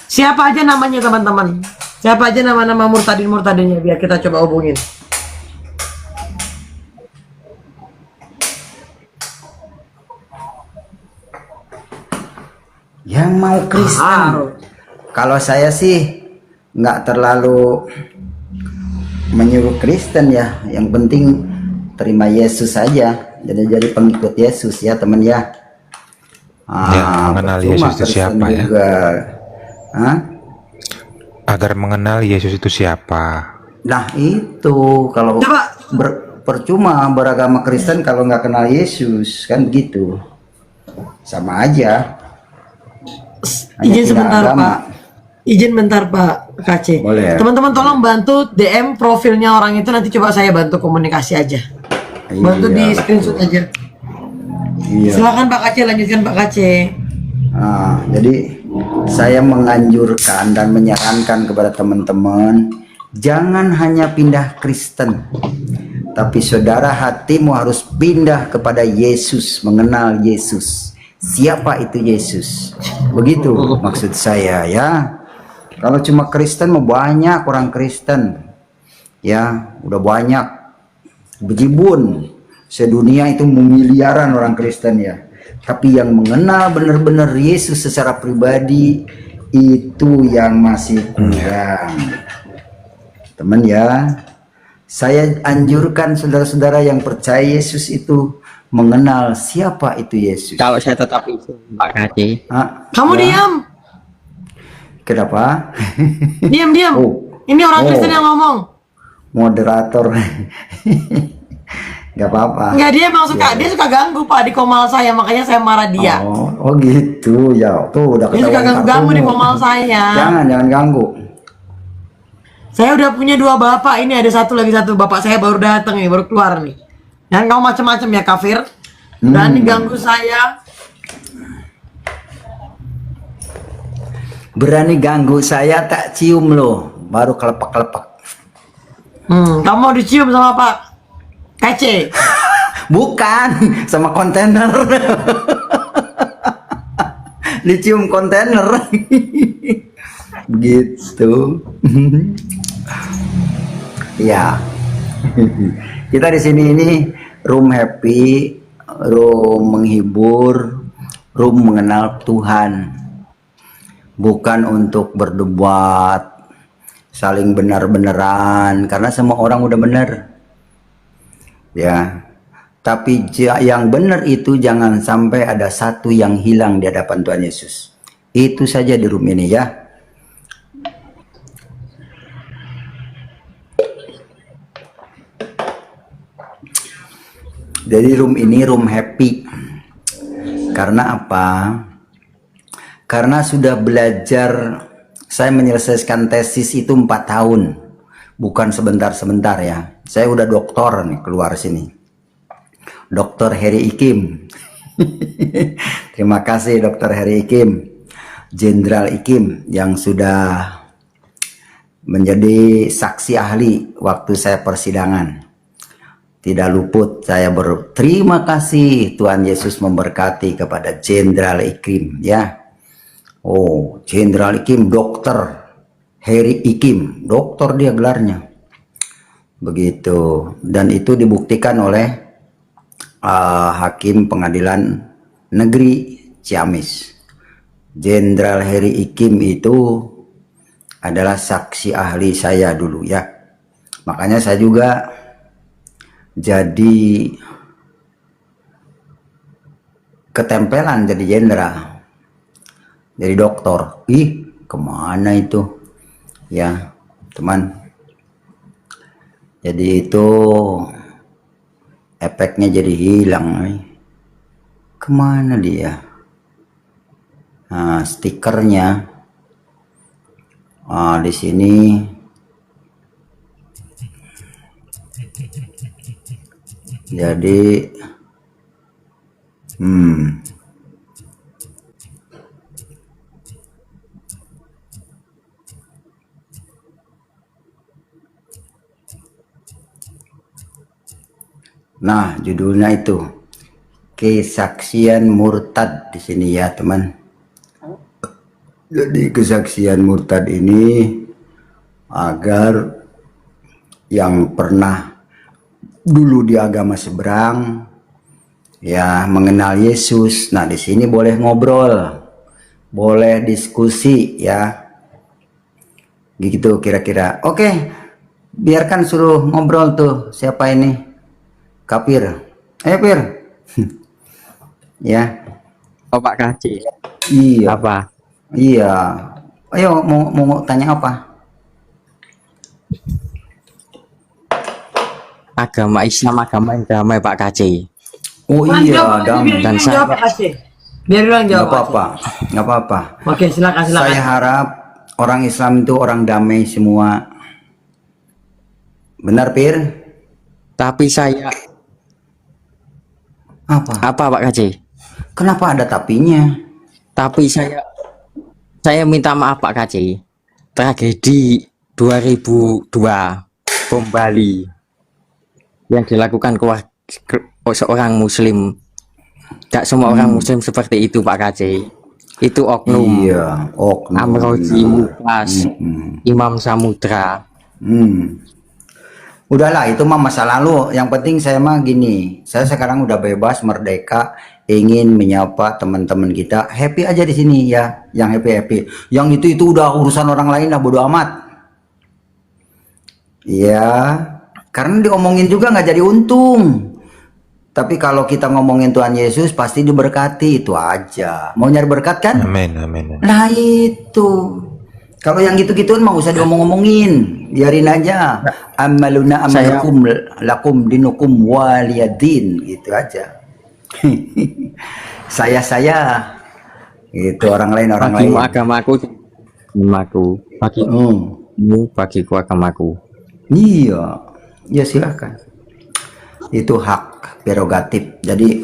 Siapa aja namanya teman-teman? Siapa aja nama-nama murtadin-murtadinnya biar kita coba hubungin. Yang mau Kristen. Kalau saya sih nggak terlalu menyuruh Kristen ya. Yang penting terima Yesus saja. Jadi pengikut Yesus ya teman ya. Ya, mengenal percuma Yesus itu Kristen siapa ya? juga. Hah? Agar mengenal Yesus itu siapa. Nah itu kalau Coba. percuma beragama Kristen kalau nggak kenal Yesus kan begitu. Sama aja. Hanya Izin tidak sebentar agama. Pak. Izin bentar Pak. KC. Boleh. Teman-teman tolong bantu DM profilnya orang itu, nanti coba saya bantu komunikasi aja. Bantu di screenshot aja. Iya. Silakan Pak KC, lanjutkan Pak KC. Nah, jadi saya menganjurkan dan menyarankan kepada teman-teman, jangan hanya pindah Kristen, tapi saudara hatimu harus pindah kepada Yesus, mengenal Yesus. Siapa itu Yesus? Begitu maksud saya ya. Kalau cuma Kristen mau banyak orang Kristen, ya udah banyak bejibun sedunia itu miliaran orang Kristen ya. Tapi yang mengenal benar-benar Yesus secara pribadi itu yang masih kurang. Teman ya, saya anjurkan saudara-saudara yang percaya Yesus itu mengenal siapa itu Yesus. Kalau saya tetap itu Pak KC. Kamu diam. Kenapa? Diam. Oh. Ini orang Kristen yang ngomong. Moderator. Gak apa-apa. Enggak, dia emang suka, dia suka ganggu Pak di komal saya, makanya saya marah dia. Oh gitu ya. Tuh udah Dia suka ketahuan ganggu di kartumu. komal saya. Jangan ganggu. Saya udah punya 2 bapak, ini ada satu lagi satu bapak saya baru datang nih, baru keluar nih. Dan kamu macam-macam ya kafir. Berani ganggu saya. Berani ganggu saya, tak cium loh, baru kelepak-kelepak. Kamu mau dicium sama Pak KC? Bukan, sama kontainer. Dicium kontainer. Gitu. Ya. Kita di sini ini room happy, room menghibur, room mengenal Tuhan. Bukan untuk berdebat, saling benar-benaran, karena semua orang udah benar. Ya. Tapi yang benar itu jangan sampai ada satu yang hilang di hadapan Tuhan Yesus. Itu saja di room ini ya. Jadi room ini room happy. Karena apa? Karena sudah belajar, saya menyelesaikan tesis itu 4 tahun. Bukan sebentar-sebentar ya. Saya udah doktor nih keluar sini. Dr. Heri Ikim. Terima kasih Dr. Heri Ikim. Jenderal Ikim yang sudah menjadi saksi ahli waktu saya persidangan. Tidak luput saya berterima kasih Tuhan Yesus memberkati kepada Jenderal Ikim ya. Oh, Jenderal Ikim, Dr. Heri Ikim, dokter dia gelarnya. Begitu. Dan itu dibuktikan oleh Hakim Pengadilan Negeri Ciamis. Jenderal Heri Ikim itu adalah saksi ahli saya dulu ya. Makanya saya juga jadi ketempelan jadi jenderal, jadi dokter. Ih, kemana itu ya teman? Jadi itu efeknya jadi hilang. Kemana dia? Nah, stikernya di sini. Jadi nah, judulnya itu kesaksian murtad di sini ya, teman. Jadi kesaksian murtad ini agar yang pernah dulu di agama seberang ya mengenal Yesus. Nah, di sini boleh ngobrol, boleh diskusi ya. Gitu kira-kira. Oke. Biarkan suruh ngobrol tuh. Siapa ini? Kafir. Ayo, Fir. Ya. Oh Pak KC. Iya. Apa? Iya. Ayo mau tanya apa? Agama Islam, agama yang damai Pak KC. Oh iya, biar dan jawab Pak KC. Biar bilang nggak jawab. apa-apa, nggak apa-apa. Oke, silakan. Saya harap orang Islam itu orang damai semua. Benar, Pir? Tapi saya Apa? Pak KC? Kenapa ada tapinya? Tapi saya minta maaf Pak KC. Tragedi 2002 bom Bali yang dilakukan seorang muslim. Gak semua orang muslim seperti itu Pak KC. Itu oknum. Iya, oknum. Amrozi Muklas, Imam Samudra. Udahlah, itu mah masa lalu. Yang penting saya mah gini, saya sekarang udah bebas, merdeka, ingin menyapa teman-teman kita. Happy aja di sini ya, yang happy. Yang itu udah urusan orang lain lah, bodo amat. Ya, karena diomongin juga nggak jadi untung. Tapi kalau kita ngomongin Tuhan Yesus pasti diberkati, itu aja. Mau nyari berkat kan? Amin, amin. Nah itu. Kalau yang gitu-gituan mah usah diomong-omongin, biarin aja. Amaluna amalakum lakum dinukum waliyadin, gitu aja. saya itu orang lain Bagimu agamaku, bagiku agamaku. Iya, ya silakan. Itu hak prerogatif. Jadi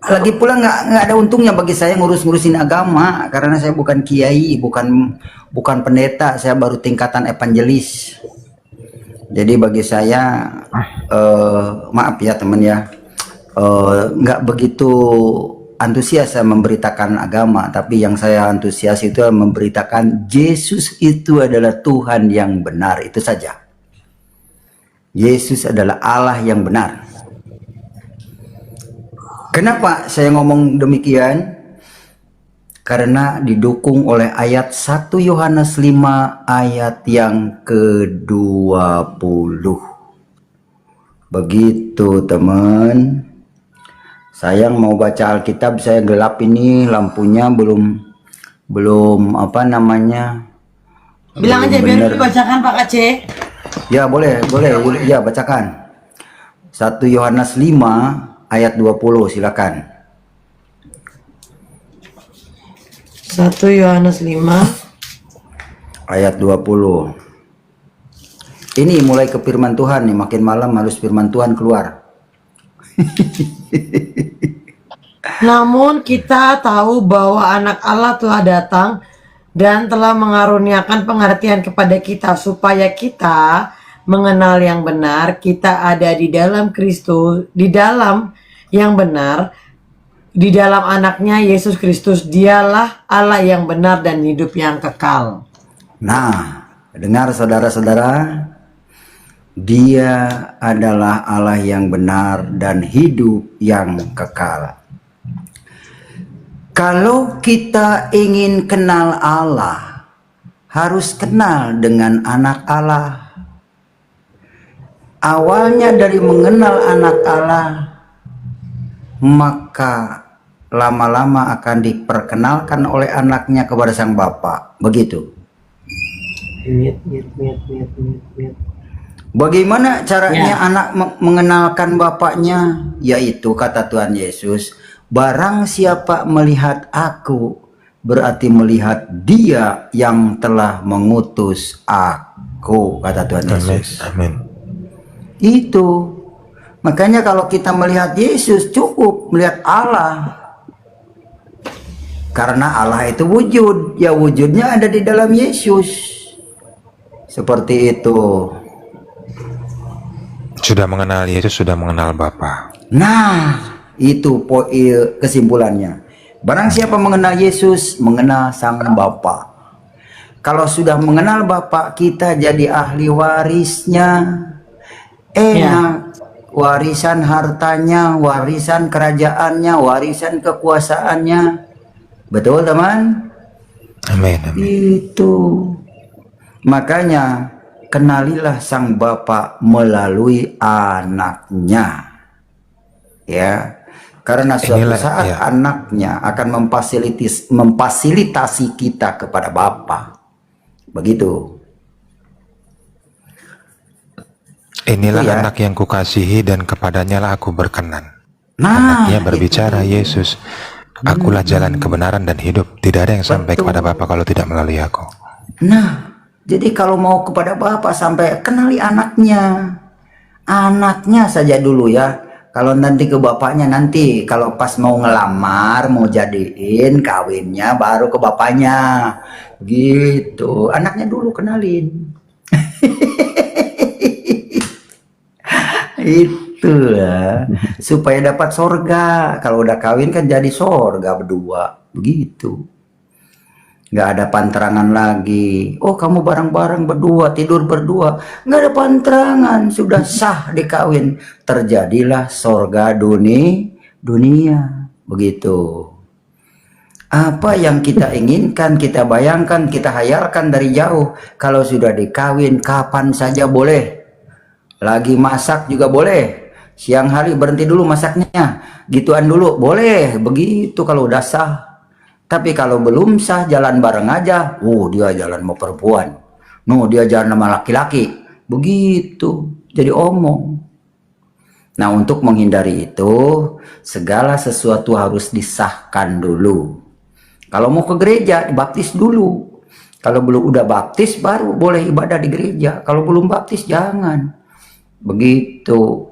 lagi pula nggak ada untungnya bagi saya ngurusin agama, karena saya bukan kiai, bukan pendeta, saya baru tingkatan evangelis. Jadi bagi saya maaf ya teman ya, nggak begitu antusias saya memberitakan agama, tapi yang saya antusias itu memberitakan Yesus itu adalah Tuhan yang benar, itu saja. Yesus adalah Allah yang benar. Kenapa saya ngomong demikian? Karena didukung oleh ayat 1 Yohanes 5 ayat yang ke-20. Begitu teman. Sayang mau baca Alkitab saya gelap ini, lampunya belum apa namanya. Bilang aja biar dibacakan Pak KC. Ya boleh ya bacakan. 1 Yohanes 5 ayat 20 silakan. 1 Yohanes 5 ayat 20. Ini mulai ke firman Tuhan nih, makin malam harus firman Tuhan keluar. Namun kita tahu bahwa anak Allah telah datang dan telah mengaruniakan pengertian kepada kita supaya kita mengenal yang benar. Kita ada di dalam Kristus, di dalam yang benar, di dalam anaknya Yesus Kristus. Dialah Allah yang benar dan hidup yang kekal. Nah, dengar saudara-saudara, Dia adalah Allah yang benar dan hidup yang kekal. Kalau kita ingin kenal Allah, harus kenal dengan anak Allah. Awalnya dari mengenal anak Allah, maka lama-lama akan diperkenalkan oleh anaknya kepada sang Bapa. Begitu. Bagaimana caranya anak mengenalkan bapaknya? Yaitu kata Tuhan Yesus, barang siapa melihat aku, berarti melihat Dia yang telah mengutus aku, kata Tuhan Yesus. Amin. Itu. Makanya kalau kita melihat Yesus cukup melihat Allah. Karena Allah itu wujud, ya wujudnya ada di dalam Yesus. Seperti itu. Sudah mengenal Yesus, sudah mengenal Bapa. Nah, itu kesimpulannya. Barang siapa mengenal Yesus, mengenal Sang Bapa. Kalau sudah mengenal Bapa, kita jadi ahli warisnya. Enak. Warisan hartanya, warisan kerajaannya, warisan kekuasaannya. Betul, teman? Amin, amin. Itu. Makanya kenalilah Sang Bapa melalui anaknya. Ya. Karena suatu saat anaknya akan memfasilitasi kita kepada Bapa. Begitu. Inilah anak yang kukasihi dan kepadanya lah aku berkenan. Nah, anaknya berbicara Yesus. Akulah jalan kebenaran dan hidup. Tidak ada yang sampai kepada Bapa kalau tidak melalui aku. Nah, jadi kalau mau kepada bapak sampai kenali anaknya. Anaknya saja dulu ya. Kalau nanti ke bapaknya, nanti kalau pas mau ngelamar, mau jadiin kawinnya baru ke bapaknya. Gitu. Anaknya dulu kenalin. Itulah supaya dapat sorga. Kalau udah kawin kan jadi sorga berdua. Begitu. Nggak ada panterangan lagi. Oh, kamu bareng-bareng berdua, tidur berdua. Nggak ada panterangan, sudah sah dikawin. Terjadilah sorga dunia. Begitu. Apa yang kita inginkan, kita bayangkan, kita hayalkan dari jauh. Kalau sudah dikawin, kapan saja boleh. Lagi masak juga boleh. Siang hari berhenti dulu masaknya. Gituan dulu, boleh. Begitu kalau udah sah. Tapi kalau belum sah, jalan bareng aja. Dia jalan sama perempuan. Dia jalan sama laki-laki. Begitu. Jadi omong. Nah, untuk menghindari itu, segala sesuatu harus disahkan dulu. Kalau mau ke gereja, dibaptis dulu. Kalau belum udah baptis, baru boleh ibadah di gereja. Kalau belum baptis, jangan. Begitu.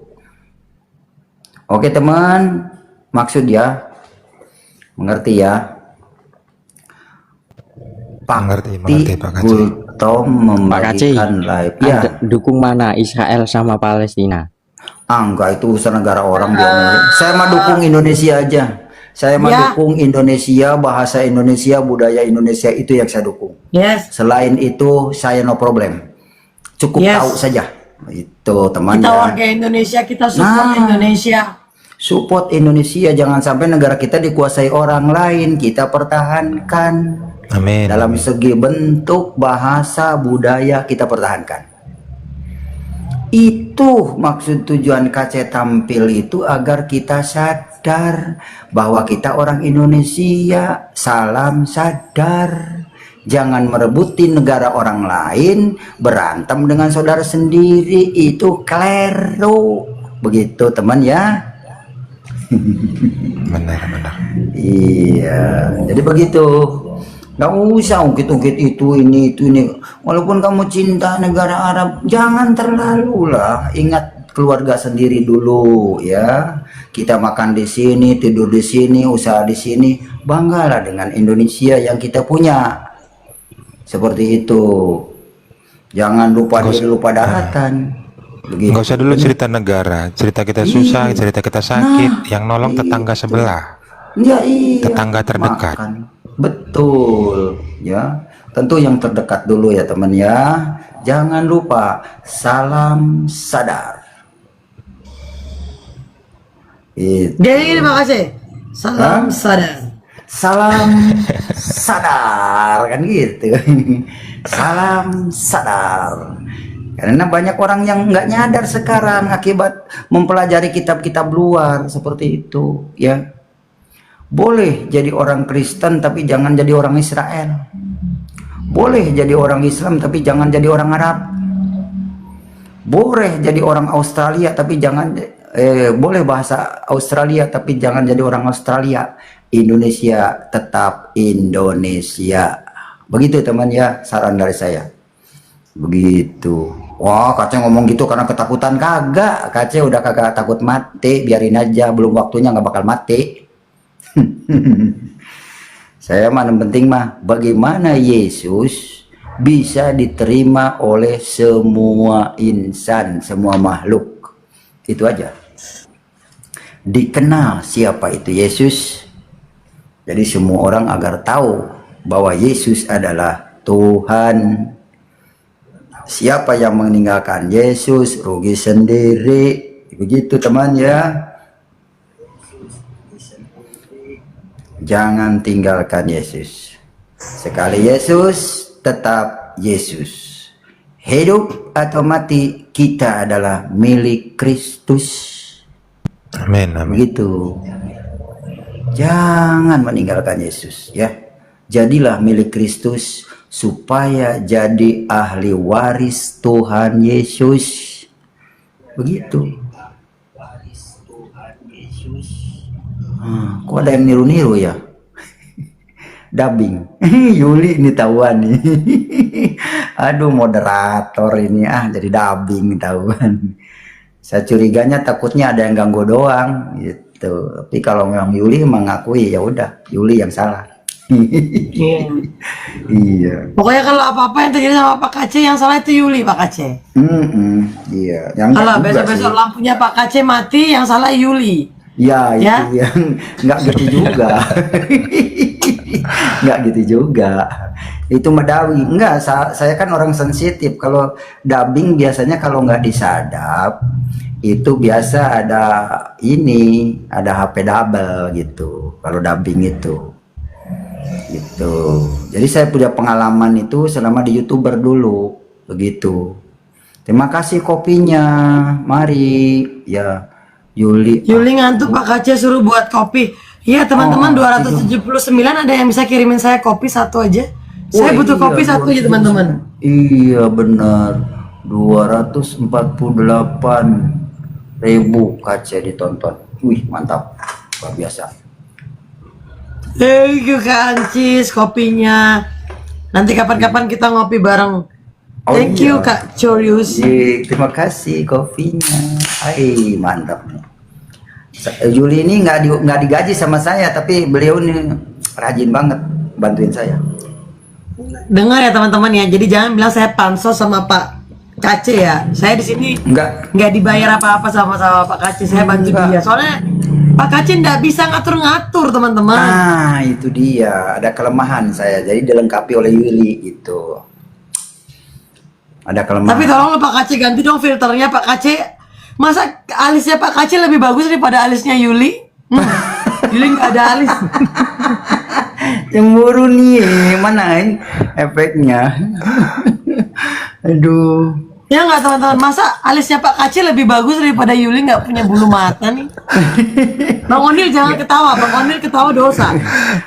Oke teman, maksud ya. Mengerti ya? Mengerti, Pak Kaci. Gultom membagikan live. Ya, Dukung mana, Israel sama Palestina? enggak, itu urusan negara orang dia. Saya mah dukung Indonesia aja. Saya mah dukung Indonesia, bahasa Indonesia, budaya Indonesia, itu yang saya dukung. Yes. Selain itu saya no problem. Cukup tahu saja. Itu teman Kita ya. warga Indonesia, kita support Indonesia. Support Indonesia, jangan sampai negara kita dikuasai orang lain. Kita pertahankan. Amin. Dalam segi bentuk, bahasa, budaya kita pertahankan. Itu maksud tujuan KC tampil itu agar kita sadar bahwa kita orang Indonesia. Salam sadar. Jangan merebuti negara orang lain, berantem dengan saudara sendiri, itu keliru. Begitu teman ya. Benar. Iya, jadi begitu. Nggak usah ungkit-ungkit itu ini. Walaupun kamu cinta negara Arab, jangan terlalu lah. Ingat keluarga sendiri dulu ya. Kita makan di sini, tidur di sini, usaha di sini. Banggalah dengan Indonesia yang kita punya. Seperti itu. Jangan lupa diri, lupa daratan. Begitu. Nggak usah dulu cerita negara, cerita kita susah, cerita kita sakit, yang nolong tetangga sebelah, iya, tetangga terdekat. Betul ya, tentu yang terdekat dulu ya teman ya. Jangan lupa salam sadar. Jadi gini makasih. Salam sadar. Salam sadar kan gitu. Salam sadar. Karena banyak orang yang nggak nyadar sekarang akibat mempelajari kitab-kitab luar seperti itu ya. Boleh jadi orang Kristen tapi jangan jadi orang Israel. Boleh jadi orang Islam tapi jangan jadi orang Arab. Boleh jadi orang Australia tapi jangan boleh bahasa Australia tapi jangan jadi orang Australia. Indonesia tetap Indonesia. Begitu teman ya, saran dari saya. Begitu. Wah, Kace ngomong gitu karena ketakutan, kagak. Kace udah kagak takut mati, biarin aja, belum waktunya nggak bakal mati. Saya mah yang penting mah bagaimana Yesus bisa diterima oleh semua insan, semua makhluk. Itu aja. Dikenal siapa itu Yesus. Jadi semua orang agar tahu bahwa Yesus adalah Tuhan. Siapa yang meninggalkan Yesus rugi sendiri. Begitu teman ya. Jangan tinggalkan Yesus. Sekali Yesus, tetap Yesus. Hidup atau mati, kita adalah milik Kristus. Amin. Begitu. Jangan meninggalkan Yesus ya. Jadilah milik Kristus supaya jadi ahli waris Tuhan Yesus. Begitu. Kok ada yang niru-niru ya? dubbing. Yuli ini tahuan nih. Aduh, moderator ini jadi dubbing tahuan. Saya curiganya takutnya ada yang ganggu doang gitu. Tapi kalau memang Yuli mengakui, ya udah Yuli yang salah. Iya. Pokoknya kalau apa-apa yang terjadi sama Pak Kace, yang salah itu Yuli, Pak Kace. Iya. Yang Kalau enggak juga besok-besok sih. lampunya Pak Kace mati, yang salah Yuli. Ya, Ya? itu yang nggak gitu juga. Nggak gitu juga. Itu Madawi. Enggak, saya kan orang sensitif. Kalau dubbing biasanya kalau nggak disadap, itu biasa ada ada HP double gitu. Kalau dubbing itu. Gitu. Jadi saya punya pengalaman itu selama di YouTuber dulu. Begitu. Terima kasih kopinya. Mari. Ya. Yuli ngantuk, Pak Kace suruh buat kopi. Iya teman-teman, 279 ada yang bisa kirimin saya kopi satu aja. Saya butuh kopi satu aja teman-teman. Iya benar, 248.000 kaca ditonton. Wih mantap, luar biasa. Thank you Kak Ancis kopinya. Nanti kapan-kapan kita ngopi bareng. Thank you Kak Chorius. Terima kasih kopinya. Hai mantap nih. Juli ini nggak digaji sama saya, tapi beliau ini rajin banget bantuin saya. Dengar ya teman-teman ya. Jadi jangan bilang saya pansos sama Pak Kace ya. Saya di sini nggak dibayar apa-apa sama Pak Kace. Saya bantu dia. Soalnya Pak Kace nggak bisa ngatur-ngatur teman-teman. Nah itu dia, ada kelemahan saya. Jadi dilengkapi oleh Yuli gitu. Ada kelemahan. Tapi tolong Pak Kace ganti dong filternya Pak Kace. Masa alisnya Pak Kace lebih bagus daripada alisnya Yuli? Yuli nggak ada alis. Cemburu nih, manain efeknya. Aduh. Ya nggak teman-teman, masa alisnya Pak Kace lebih bagus daripada Yuli nggak punya bulu mata nih? Bang Onil jangan ketawa, Bang Onil ketawa dosa.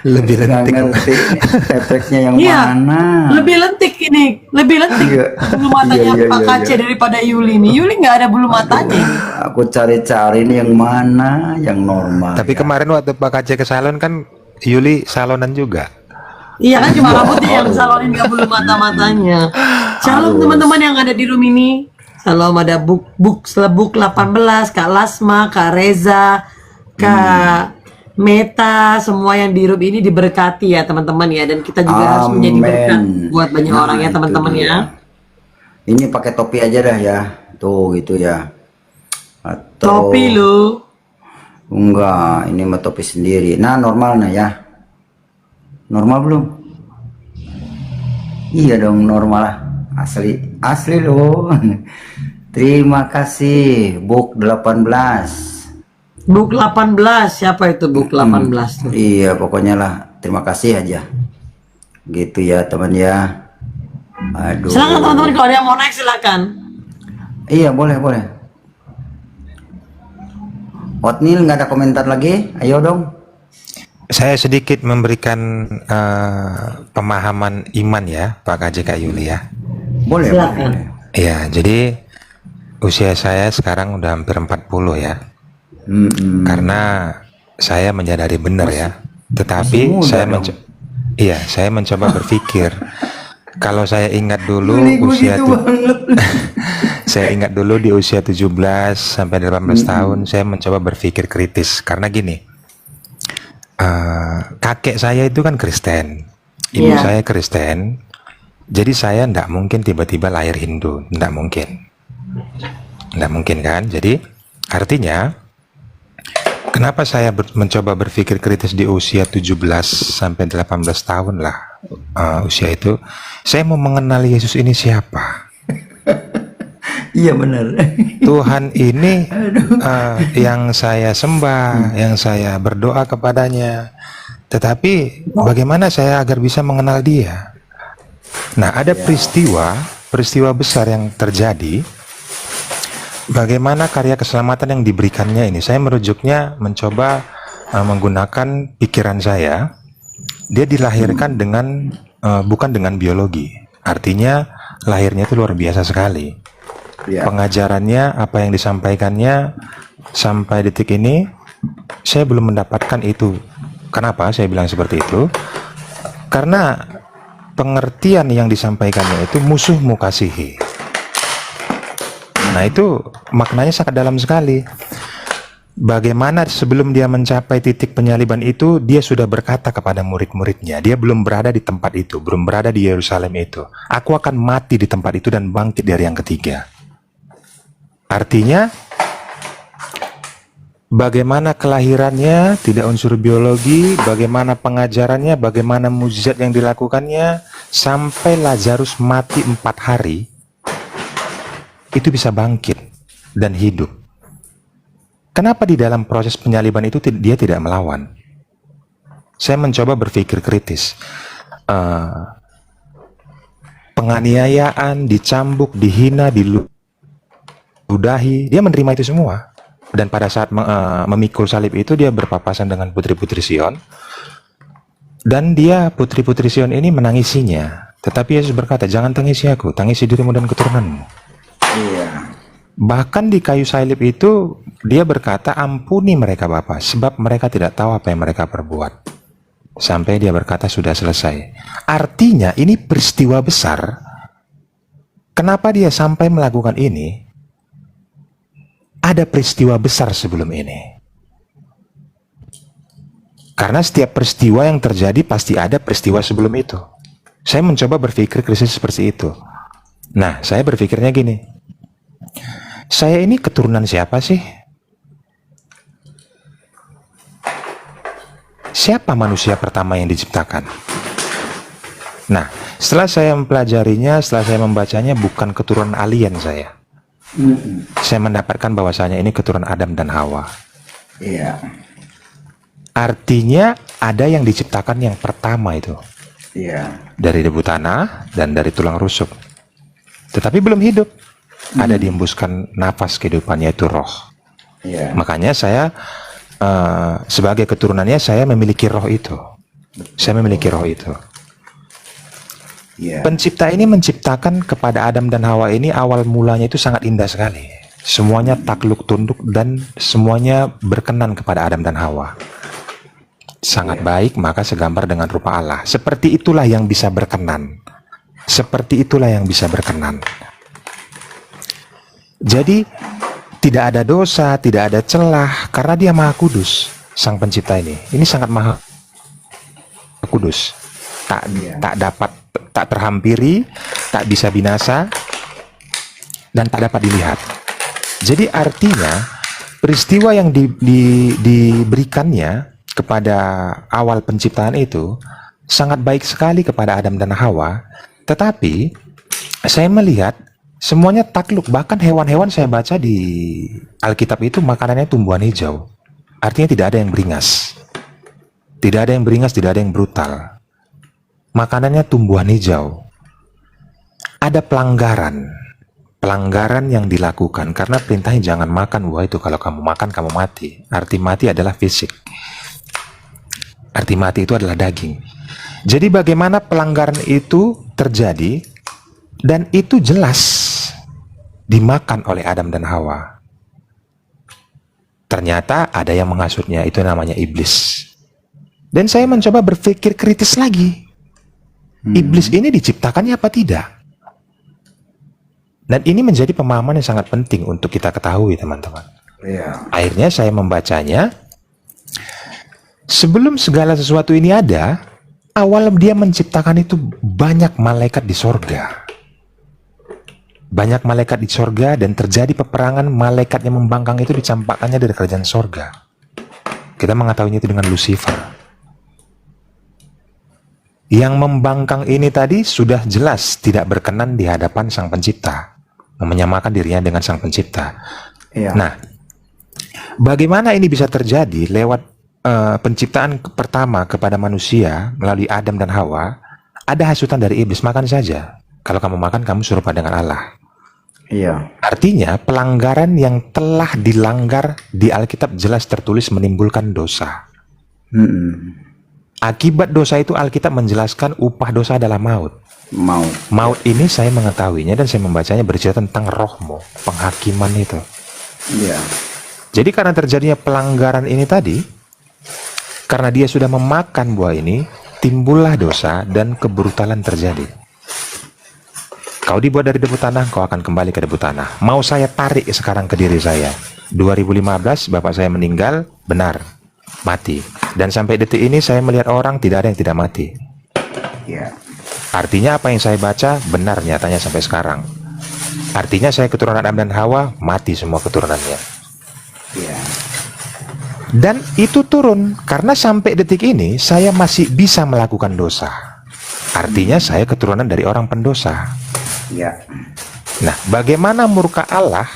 Lebih lentik. Ngerti efeknya yang Iya, mana? lebih lentik ini, lebih lentik Iya. bulu matanya Iya, Pak Kace daripada Yuli nih. Yuli nggak ada bulu matanya. Aku cari-cari nih yang mana yang normal. Tapi kemarin waktu Pak Kace ke salon kan Yuli salonan juga. Iya kan cuma rambutnya yang salonin nggak bulu mata-matanya. Shalom teman-teman yang ada di room ini. Salam ada Buk Selebuk 18, Kak Lasma, Kak Reza, Kak Meta, semua yang di room ini diberkati ya teman-teman ya, dan kita juga harus menjadi berkat buat banyak orang ya itu teman-teman dia. ya. Ini pakai topi aja dah ya. Tuh gitu ya. Atau Topi lu. enggak, ini mah topi sendiri. Nah, normal nah ya. Normal belum? Iya dong, normal lah. Asli loh. Terima kasih Buk 18. Buk 18, siapa itu Buk 18 tuh? Iya, pokoknya lah. Terima kasih aja. Gitu ya, teman ya. Aduh. Silakan teman-teman, kalau ada yang mau naik silakan. Iya, boleh. Otnil nggak ada komentar lagi? Ayo dong. Saya sedikit memberikan pemahaman iman ya Pak Kace Kak Yuli ya. Boleh. Silakan. Iya, jadi usia saya sekarang udah hampir 40 ya. Karena saya menyadari benar ya. Tetapi saya mencoba berpikir. Kalau saya ingat dulu usia saya ingat dulu di usia 17 sampai 18 tahun saya mencoba berpikir kritis karena gini. Kakek saya itu kan Kristen, ibu saya Kristen, jadi saya ndak mungkin tiba-tiba lahir Hindu, ndak mungkin kan. Jadi artinya kenapa saya mencoba berpikir kritis di usia 17 sampai 18 tahun lah usia itu, saya mau mengenal Yesus ini siapa. Iya benar. Tuhan ini yang saya sembah, yang saya berdoa kepadanya. Tetapi bagaimana saya agar bisa mengenal dia? Nah, ada peristiwa besar yang terjadi. Bagaimana karya keselamatan yang diberikannya ini? Saya merujuknya mencoba menggunakan pikiran saya. Dia dilahirkan dengan bukan dengan biologi. Artinya lahirnya itu luar biasa sekali. Pengajarannya, apa yang disampaikannya sampai detik ini saya belum mendapatkan itu. Kenapa saya bilang seperti itu? Karena pengertian yang disampaikannya itu musuhmu kasihi. Nah, itu maknanya sangat dalam sekali. Bagaimana sebelum dia mencapai titik penyaliban itu, dia sudah berkata kepada murid-muridnya, dia belum berada di tempat itu, belum berada di Yerusalem itu. Aku akan mati di tempat itu dan bangkit dari yang ketiga. Artinya, bagaimana kelahirannya, tidak unsur biologi, bagaimana pengajarannya, bagaimana mukjizat yang dilakukannya, sampai Lazarus mati 4 hari, itu bisa bangkit dan hidup. Kenapa di dalam proses penyaliban itu dia tidak melawan? Saya mencoba berpikir kritis. Penganiayaan, dicambuk, dihina, diludahi, dia menerima itu semua. Dan pada saat memikul salib itu, dia berpapasan dengan putri-putri Sion. Dan dia, putri-putri Sion ini menangisinya. Tetapi Yesus berkata, jangan tangisi aku, tangisi dirimu dan keturunanmu. Iya. Bahkan di kayu salib itu dia berkata, ampuni mereka Bapa, sebab mereka tidak tahu apa yang mereka perbuat. Sampai dia berkata sudah selesai. Artinya ini peristiwa besar. Kenapa dia sampai melakukan ini? Ada peristiwa besar sebelum ini. Karena setiap peristiwa yang terjadi pasti ada peristiwa sebelum itu. Saya mencoba berpikir krisis seperti itu. Nah, saya berpikirnya gini. Saya ini keturunan siapa sih? Siapa manusia pertama yang diciptakan? Nah, setelah saya mempelajarinya, setelah saya membacanya, bukan keturunan alien saya. Saya mendapatkan bahwasanya ini keturunan Adam dan Hawa. Iya. Artinya ada yang diciptakan yang pertama itu. Iya. Dari debu tanah dan dari tulang rusuk. Tetapi belum hidup. Ada diembuskan nafas kehidupannya, itu roh. Iya. Makanya saya sebagai keturunannya saya memiliki roh itu. Saya memiliki roh itu. Iya. Pencipta ini menciptakan kepada Adam dan Hawa ini awal mulanya itu sangat indah sekali. Semuanya takluk tunduk dan semuanya berkenan kepada Adam dan Hawa. Sangat baik, maka segambar dengan rupa Allah. Seperti itulah yang bisa berkenan. Seperti itulah yang bisa berkenan. Jadi tidak ada dosa, tidak ada celah, karena dia maha kudus, sang pencipta ini. Ini sangat maha kudus. Tak dapat, tak terhampiri, tak bisa binasa, dan tak dapat dilihat. Jadi artinya peristiwa yang diberikannya kepada awal penciptaan itu sangat baik sekali kepada Adam dan Hawa. Tetapi saya melihat semuanya takluk, bahkan hewan-hewan saya baca di Alkitab itu makanannya tumbuhan hijau. Artinya tidak ada yang beringas. Tidak ada yang beringas, tidak ada yang brutal. Makanannya tumbuhan hijau. Ada pelanggaran. Pelanggaran yang dilakukan karena perintahnya jangan makan buah itu. Kalau kamu makan, kamu mati. Arti mati adalah fisik. Arti mati itu adalah daging. Jadi bagaimana pelanggaran itu terjadi dan itu jelas dimakan oleh Adam dan Hawa. Ternyata ada yang menghasutnya, itu namanya iblis. Dan saya mencoba berpikir kritis lagi. Iblis ini diciptakannya apa tidak? Dan ini menjadi pemahaman yang sangat penting untuk kita ketahui, teman-teman. Iya. Akhirnya saya membacanya. Sebelum segala sesuatu ini ada, awal dia menciptakan itu banyak malaikat di sorga. Banyak malaikat di sorga dan terjadi peperangan, malaikat yang membangkang itu dicampakkannya dari kerajaan sorga. Kita mengetahuinya itu dengan Lucifer. Yang membangkang ini tadi sudah jelas tidak berkenan di hadapan sang pencipta. Menyamakan dirinya dengan sang pencipta. Iya. Nah, bagaimana ini bisa terjadi lewat penciptaan pertama kepada manusia melalui Adam dan Hawa? Ada hasutan dari iblis, makan saja. Kalau kamu makan, kamu serupa dengan Allah. Iya. Artinya pelanggaran yang telah dilanggar di Alkitab jelas tertulis menimbulkan dosa. Akibat dosa itu Alkitab menjelaskan upah dosa adalah maut. Maut ini saya mengetahuinya dan saya membacanya bercerita tentang rohmu, penghakiman itu. Iya. Jadi karena terjadinya pelanggaran ini tadi, karena dia sudah memakan buah ini, timbullah dosa dan kebrutalan terjadi. Kau dibuat dari debu tanah, kau akan kembali ke debu tanah. Mau saya tarik sekarang ke diri saya. 2015 bapak saya meninggal, benar, mati. Dan sampai detik ini saya melihat orang tidak ada yang tidak mati. Ya. Artinya apa yang saya baca benar nyatanya sampai sekarang. Artinya saya keturunan Adam dan Hawa, mati semua keturunannya. Ya. Dan itu turun karena sampai detik ini saya masih bisa melakukan dosa. Artinya saya keturunan dari orang pendosa. Ya. Nah, bagaimana murka Allah?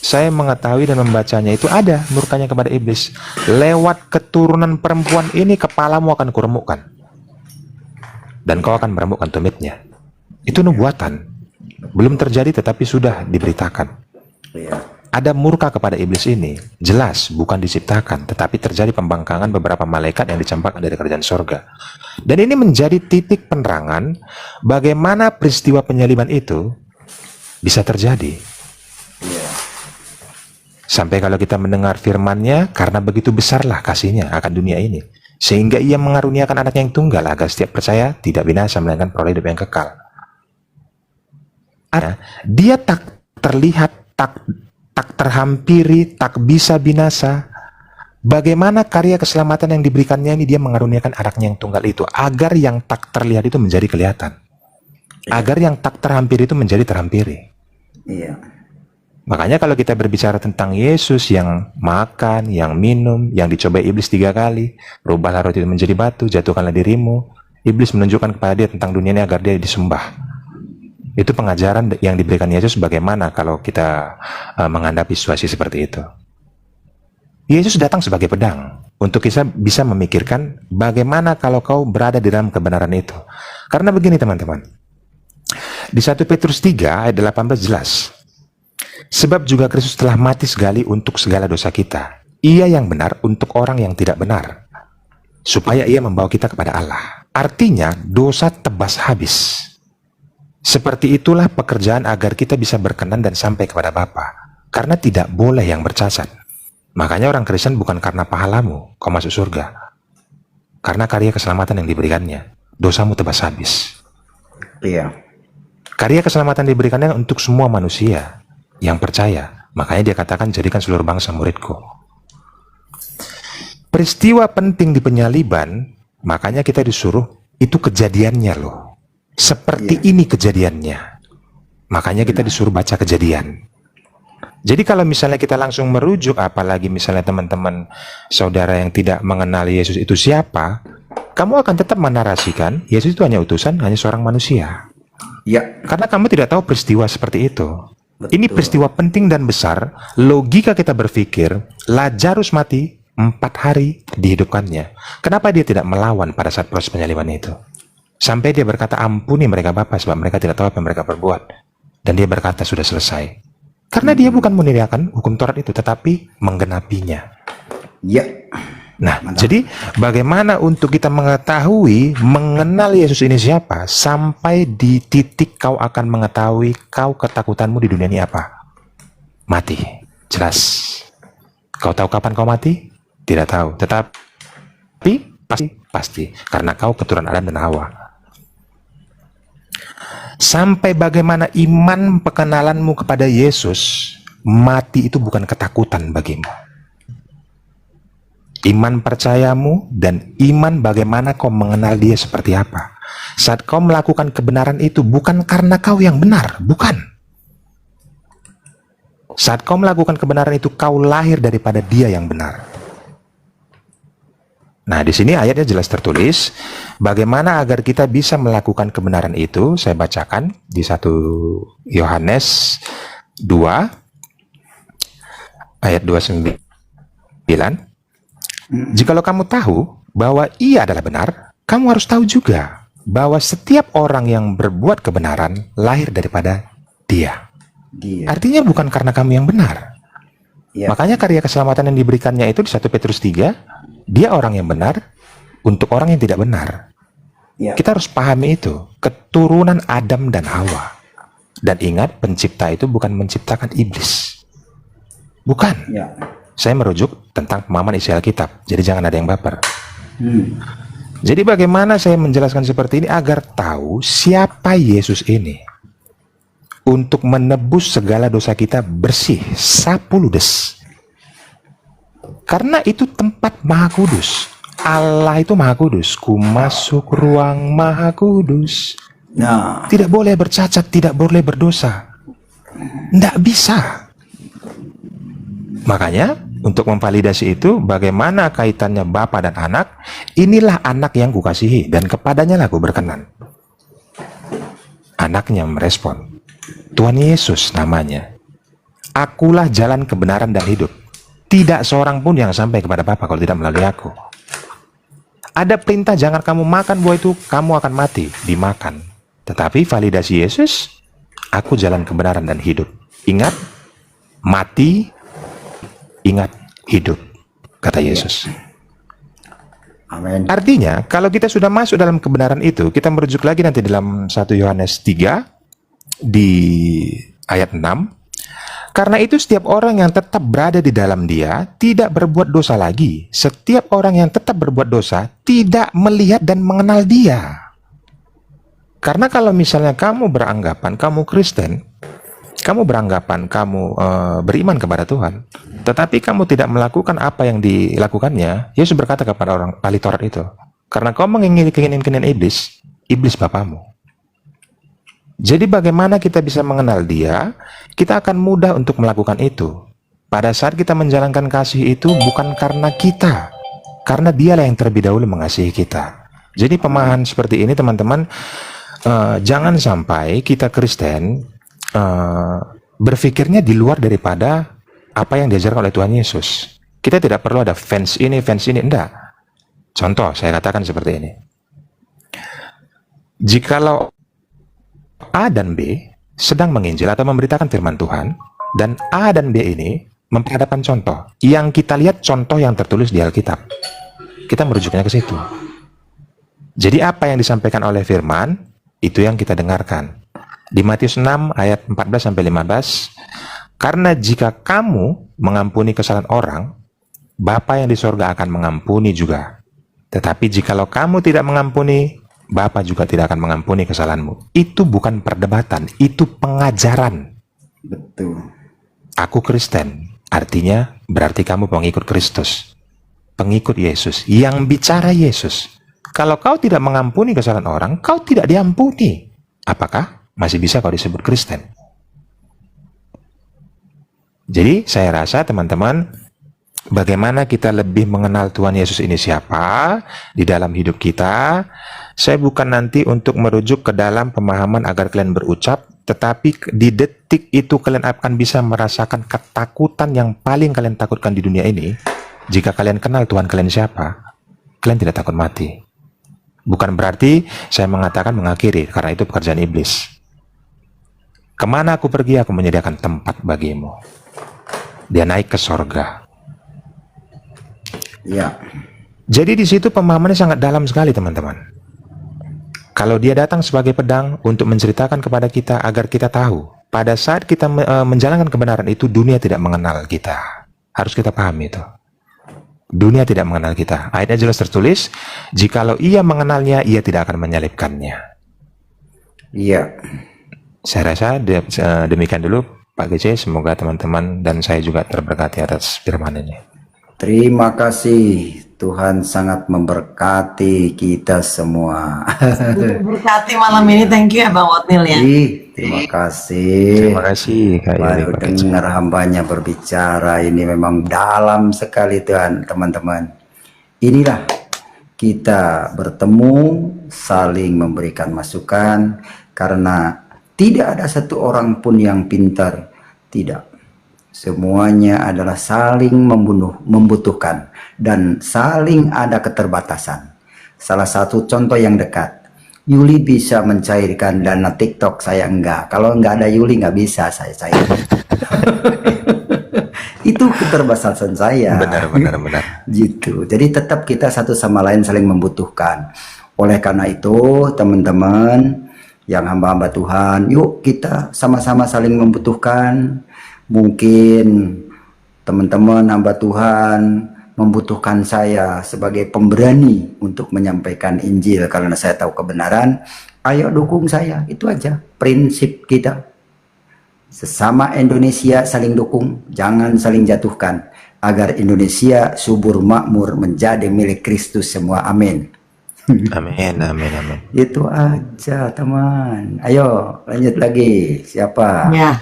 Saya mengetahui dan membacanya itu ada murkanya kepada iblis. Lewat keturunan perempuan ini kepalamu akan kuremukkan. Dan kau akan meremukkan tumitnya. Itu nubuatan. Belum terjadi tetapi sudah diberitakan. Ya. Ada murka kepada iblis ini. Jelas bukan diciptakan, tetapi terjadi pembangkangan beberapa malaikat yang dicampakkan dari kerajaan sorga. Dan ini menjadi titik penerangan bagaimana peristiwa penyaliban itu bisa terjadi. Sampai kalau kita mendengar firman-Nya, karena begitu besarlah kasih-Nya akan dunia ini, sehingga Ia mengaruniakan anaknya yang tunggal agar setiap percaya tidak binasa melainkan peroleh hidup yang kekal. Dia tak terlihat, tak terhampiri, tak bisa binasa. Bagaimana karya keselamatan yang diberikannya ini, dia mengaruniakan anaknya yang tunggal itu agar yang tak terlihat itu menjadi kelihatan, agar yang tak terhampiri itu menjadi terhampiri. Iya. Makanya kalau kita berbicara tentang Yesus yang makan, yang minum, yang dicobai iblis 3 kali, rubahlah roti itu menjadi batu, jatuhkanlah dirimu. Iblis menunjukkan kepada dia tentang dunia ini agar dia disembah. Itu pengajaran yang diberikan Yesus bagaimana kalau kita menghadapi situasi seperti itu. Yesus datang sebagai pedang untuk kita bisa memikirkan bagaimana kalau kau berada di dalam kebenaran itu. Karena begini teman-teman, di 1 Petrus 3 ayat 18 jelas, sebab juga Kristus telah mati sekali untuk segala dosa kita, Ia yang benar untuk orang yang tidak benar, supaya Ia membawa kita kepada Allah. Artinya dosa tebas habis. Seperti itulah pekerjaan agar kita bisa berkenan dan sampai kepada Bapa. Karena tidak boleh yang bercacat. Makanya orang Kristen bukan karena pahalamu kau masuk surga, karena karya keselamatan yang diberikannya. Dosamu tebas habis. Iya. Karya keselamatan diberikannya untuk semua manusia yang percaya. Makanya dia katakan jadikan seluruh bangsa muridku. Peristiwa penting di penyaliban, makanya kita disuruh itu kejadiannya loh. Seperti ini kejadiannya. Makanya kita disuruh baca Kejadian. Jadi kalau misalnya kita langsung merujuk, apalagi misalnya teman-teman saudara yang tidak mengenal Yesus itu siapa, kamu akan tetap menarasikan Yesus itu hanya utusan, hanya seorang manusia. Ya. Karena kamu tidak tahu peristiwa seperti itu. Betul. Ini peristiwa penting dan besar. Logika kita berpikir, Lazarus mati 4 hari dihidupkannya. Kenapa dia tidak melawan pada saat proses penyaliban itu? Sampai dia berkata, ampuni mereka Bapa, sebab mereka tidak tahu apa yang mereka perbuat. Dan dia berkata, sudah selesai. Karena dia bukan meniriakan hukum Taurat itu, tetapi menggenapinya. Ya. Nah, Mantap. jadi bagaimana untuk kita mengetahui, mengenal Yesus ini siapa, sampai di titik kau akan mengetahui kau ketakutanmu di dunia ini apa? Mati. Jelas. Kau tahu kapan kau mati? Tidak tahu. Tetapi pasti. Karena kau keturunan Adam dan Hawa. Sampai bagaimana iman pengenalanmu kepada Yesus, mati itu bukan ketakutan bagimu. Iman percayamu dan iman bagaimana kau mengenal dia seperti apa. Saat kau melakukan kebenaran itu bukan karena kau yang benar, bukan. Saat kau melakukan kebenaran itu kau lahir daripada dia yang benar. Nah, di sini ayatnya jelas tertulis bagaimana agar kita bisa melakukan kebenaran itu. Saya bacakan di 1 Yohanes 2 ayat 29. Jikalau kamu tahu bahwa ia adalah benar, kamu harus tahu juga bahwa setiap orang yang berbuat kebenaran lahir daripada dia. Artinya bukan karena kamu yang benar. Ya. Makanya karya keselamatan yang diberikannya itu di 1 Petrus 3, dia orang yang benar untuk orang yang tidak benar. Ya. Kita harus pahami itu, keturunan Adam dan Hawa. Dan ingat, pencipta itu bukan menciptakan iblis. Bukan. Ya. Saya merujuk tentang pemahaman isi Alkitab, jadi jangan ada yang baper. Jadi bagaimana saya menjelaskan seperti ini agar tahu siapa Yesus ini untuk menebus segala dosa kita bersih, sapu ludes. Karena itu tempat Maha Kudus. Allah itu Maha Kudus. Ku masuk ruang Maha Kudus. Nah, Tidak boleh bercacat, tidak boleh berdosa. Tidak bisa. Makanya untuk memvalidasi itu, bagaimana kaitannya Bapa dan anak? Inilah anak yang kukasihi dan kepadanya lah ku berkenan. Anaknya merespon, Tuhan Yesus namanya. Akulah jalan kebenaran dan hidup. Tidak seorang pun yang sampai kepada Bapa kalau tidak melalui aku. Ada perintah jangan kamu makan buah itu, kamu akan mati, dimakan. Tetapi validasi Yesus, aku jalan kebenaran dan hidup. Ingat, mati, ingat, hidup, kata Yesus. amin. Artinya, kalau kita sudah masuk dalam kebenaran itu, kita merujuk lagi nanti dalam 1 Yohanes 3 di ayat 6. Karena itu setiap orang yang tetap berada di dalam dia tidak berbuat dosa lagi. Setiap orang yang tetap berbuat dosa tidak melihat dan mengenal dia. Karena kalau misalnya kamu beranggapan kamu Kristen, kamu beranggapan kamu beriman kepada Tuhan, tetapi kamu tidak melakukan apa yang dilakukannya, Yesus berkata kepada orang ahli Taurat itu, karena kau mengingini keinginan iblis, iblis bapamu. Jadi bagaimana kita bisa mengenal dia? Kita akan mudah untuk melakukan itu. Pada saat kita menjalankan kasih itu bukan karena kita, karena dialah yang terlebih dahulu mengasihi kita. Jadi pemahaman seperti ini teman-teman, jangan sampai kita Kristen berpikirnya di luar daripada apa yang diajarkan oleh Tuhan Yesus. Kita tidak perlu ada fans ini, enggak. Contoh, saya katakan seperti ini. Jikalau A dan B sedang menginjil atau memberitakan firman Tuhan, dan A dan B ini memperhadapkan contoh, yang kita lihat contoh yang tertulis di Alkitab, kita merujuknya ke situ. Jadi apa yang disampaikan oleh firman, itu yang kita dengarkan. Di Matius 6 ayat 14-15, karena jika kamu mengampuni kesalahan orang, Bapa yang di sorga akan mengampuni juga. Tetapi jikalau kamu tidak mengampuni, Bapa juga tidak akan mengampuni kesalahanmu. Itu bukan perdebatan, itu pengajaran. Betul. Aku Kristen, artinya berarti kamu pengikut Kristus, pengikut Yesus, yang bicara Yesus. Kalau kau tidak mengampuni kesalahan orang, kau tidak diampuni. Apakah masih bisa kau disebut Kristen? Jadi saya rasa teman-teman, bagaimana kita lebih mengenal Tuhan Yesus ini siapa di dalam hidup kita. Saya bukan nanti untuk merujuk ke dalam pemahaman agar kalian berucap, tetapi di detik itu kalian akan bisa merasakan ketakutan yang paling kalian takutkan di dunia ini. Jika kalian kenal Tuhan kalian siapa, kalian tidak takut mati. Bukan berarti saya mengatakan mengakhiri, karena itu pekerjaan iblis. Kemana aku pergi, aku menyediakan tempat bagimu. Dia naik ke sorga. Ya. Jadi di situ pemahamannya sangat dalam sekali teman-teman. Kalau dia datang sebagai pedang untuk menceritakan kepada kita agar kita tahu, pada saat kita menjalankan kebenaran itu, dunia tidak mengenal kita. Harus kita pahami itu. Dunia tidak mengenal kita. Ayatnya jelas tertulis, jikalau ia mengenalnya, ia tidak akan menyalibkannya. Iya. Saya rasa demikian dulu Pak GC. Semoga teman-teman dan saya juga terberkati atas firman ini. Terima kasih. Tuhan sangat memberkati kita semua. Berkati malam ini, thank you ya Bang Otnil ya. Terima kasih. Terima kasih Kak Yuli, Baru Pak GC. dengar hambanya berbicara, ini memang dalam sekali Tuhan, teman-teman. Inilah kita bertemu, saling memberikan masukan, karena tidak ada satu orang pun yang pintar, tidak. Semuanya adalah saling membutuhkan dan saling ada keterbatasan. Salah satu contoh yang dekat, Yuli bisa mencairkan dana TikTok, saya enggak. Kalau enggak ada Yuli nggak bisa saya cair. Itu keterbatasan saya. Benar. Gitu. Jadi tetap kita satu sama lain saling membutuhkan. Oleh karena itu, teman-teman yang hamba-hamba Tuhan, yuk kita sama-sama saling membutuhkan. Mungkin teman-teman hamba Tuhan membutuhkan saya sebagai pemberani untuk menyampaikan Injil karena saya tahu kebenaran, ayo dukung saya. Itu aja prinsip kita. Sesama Indonesia saling dukung, jangan saling jatuhkan, agar Indonesia subur makmur menjadi milik Kristus semua. Amin. Amin, amin, amin. Itu aja teman. Ayo lanjut lagi. Siapa? Ya.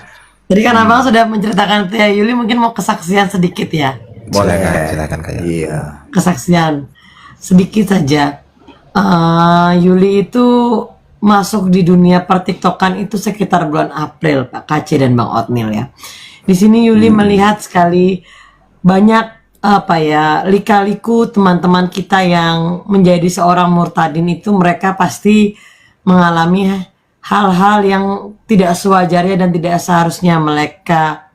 Jadi kan abang sudah menceritakan Tia Yuli, mungkin mau kesaksian sedikit ya. Boleh. Silakan Kak. Iya. Kesaksian sedikit saja. Yuli itu masuk di dunia pertiktokan itu sekitar bulan April, Pak Kace dan Bang Otnil ya. Di sini Yuli melihat sekali banyak lika-liku teman-teman kita yang menjadi seorang murtadin itu. Mereka pasti mengalami hal-hal yang tidak sewajarnya dan tidak seharusnya mereka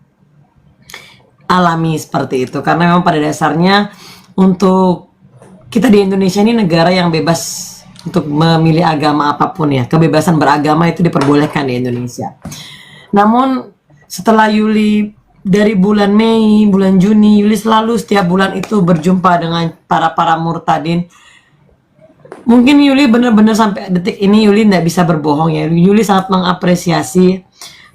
alami seperti itu, karena memang pada dasarnya untuk kita di Indonesia ini negara yang bebas untuk memilih agama apapun ya, kebebasan beragama itu diperbolehkan di Indonesia. Namun setelah Yuli dari bulan Mei, bulan Juni, Yuli selalu setiap bulan itu berjumpa dengan para murtadin. Mungkin Yuli benar-benar sampai detik ini Yuli tidak bisa berbohong ya. Yuli sangat mengapresiasi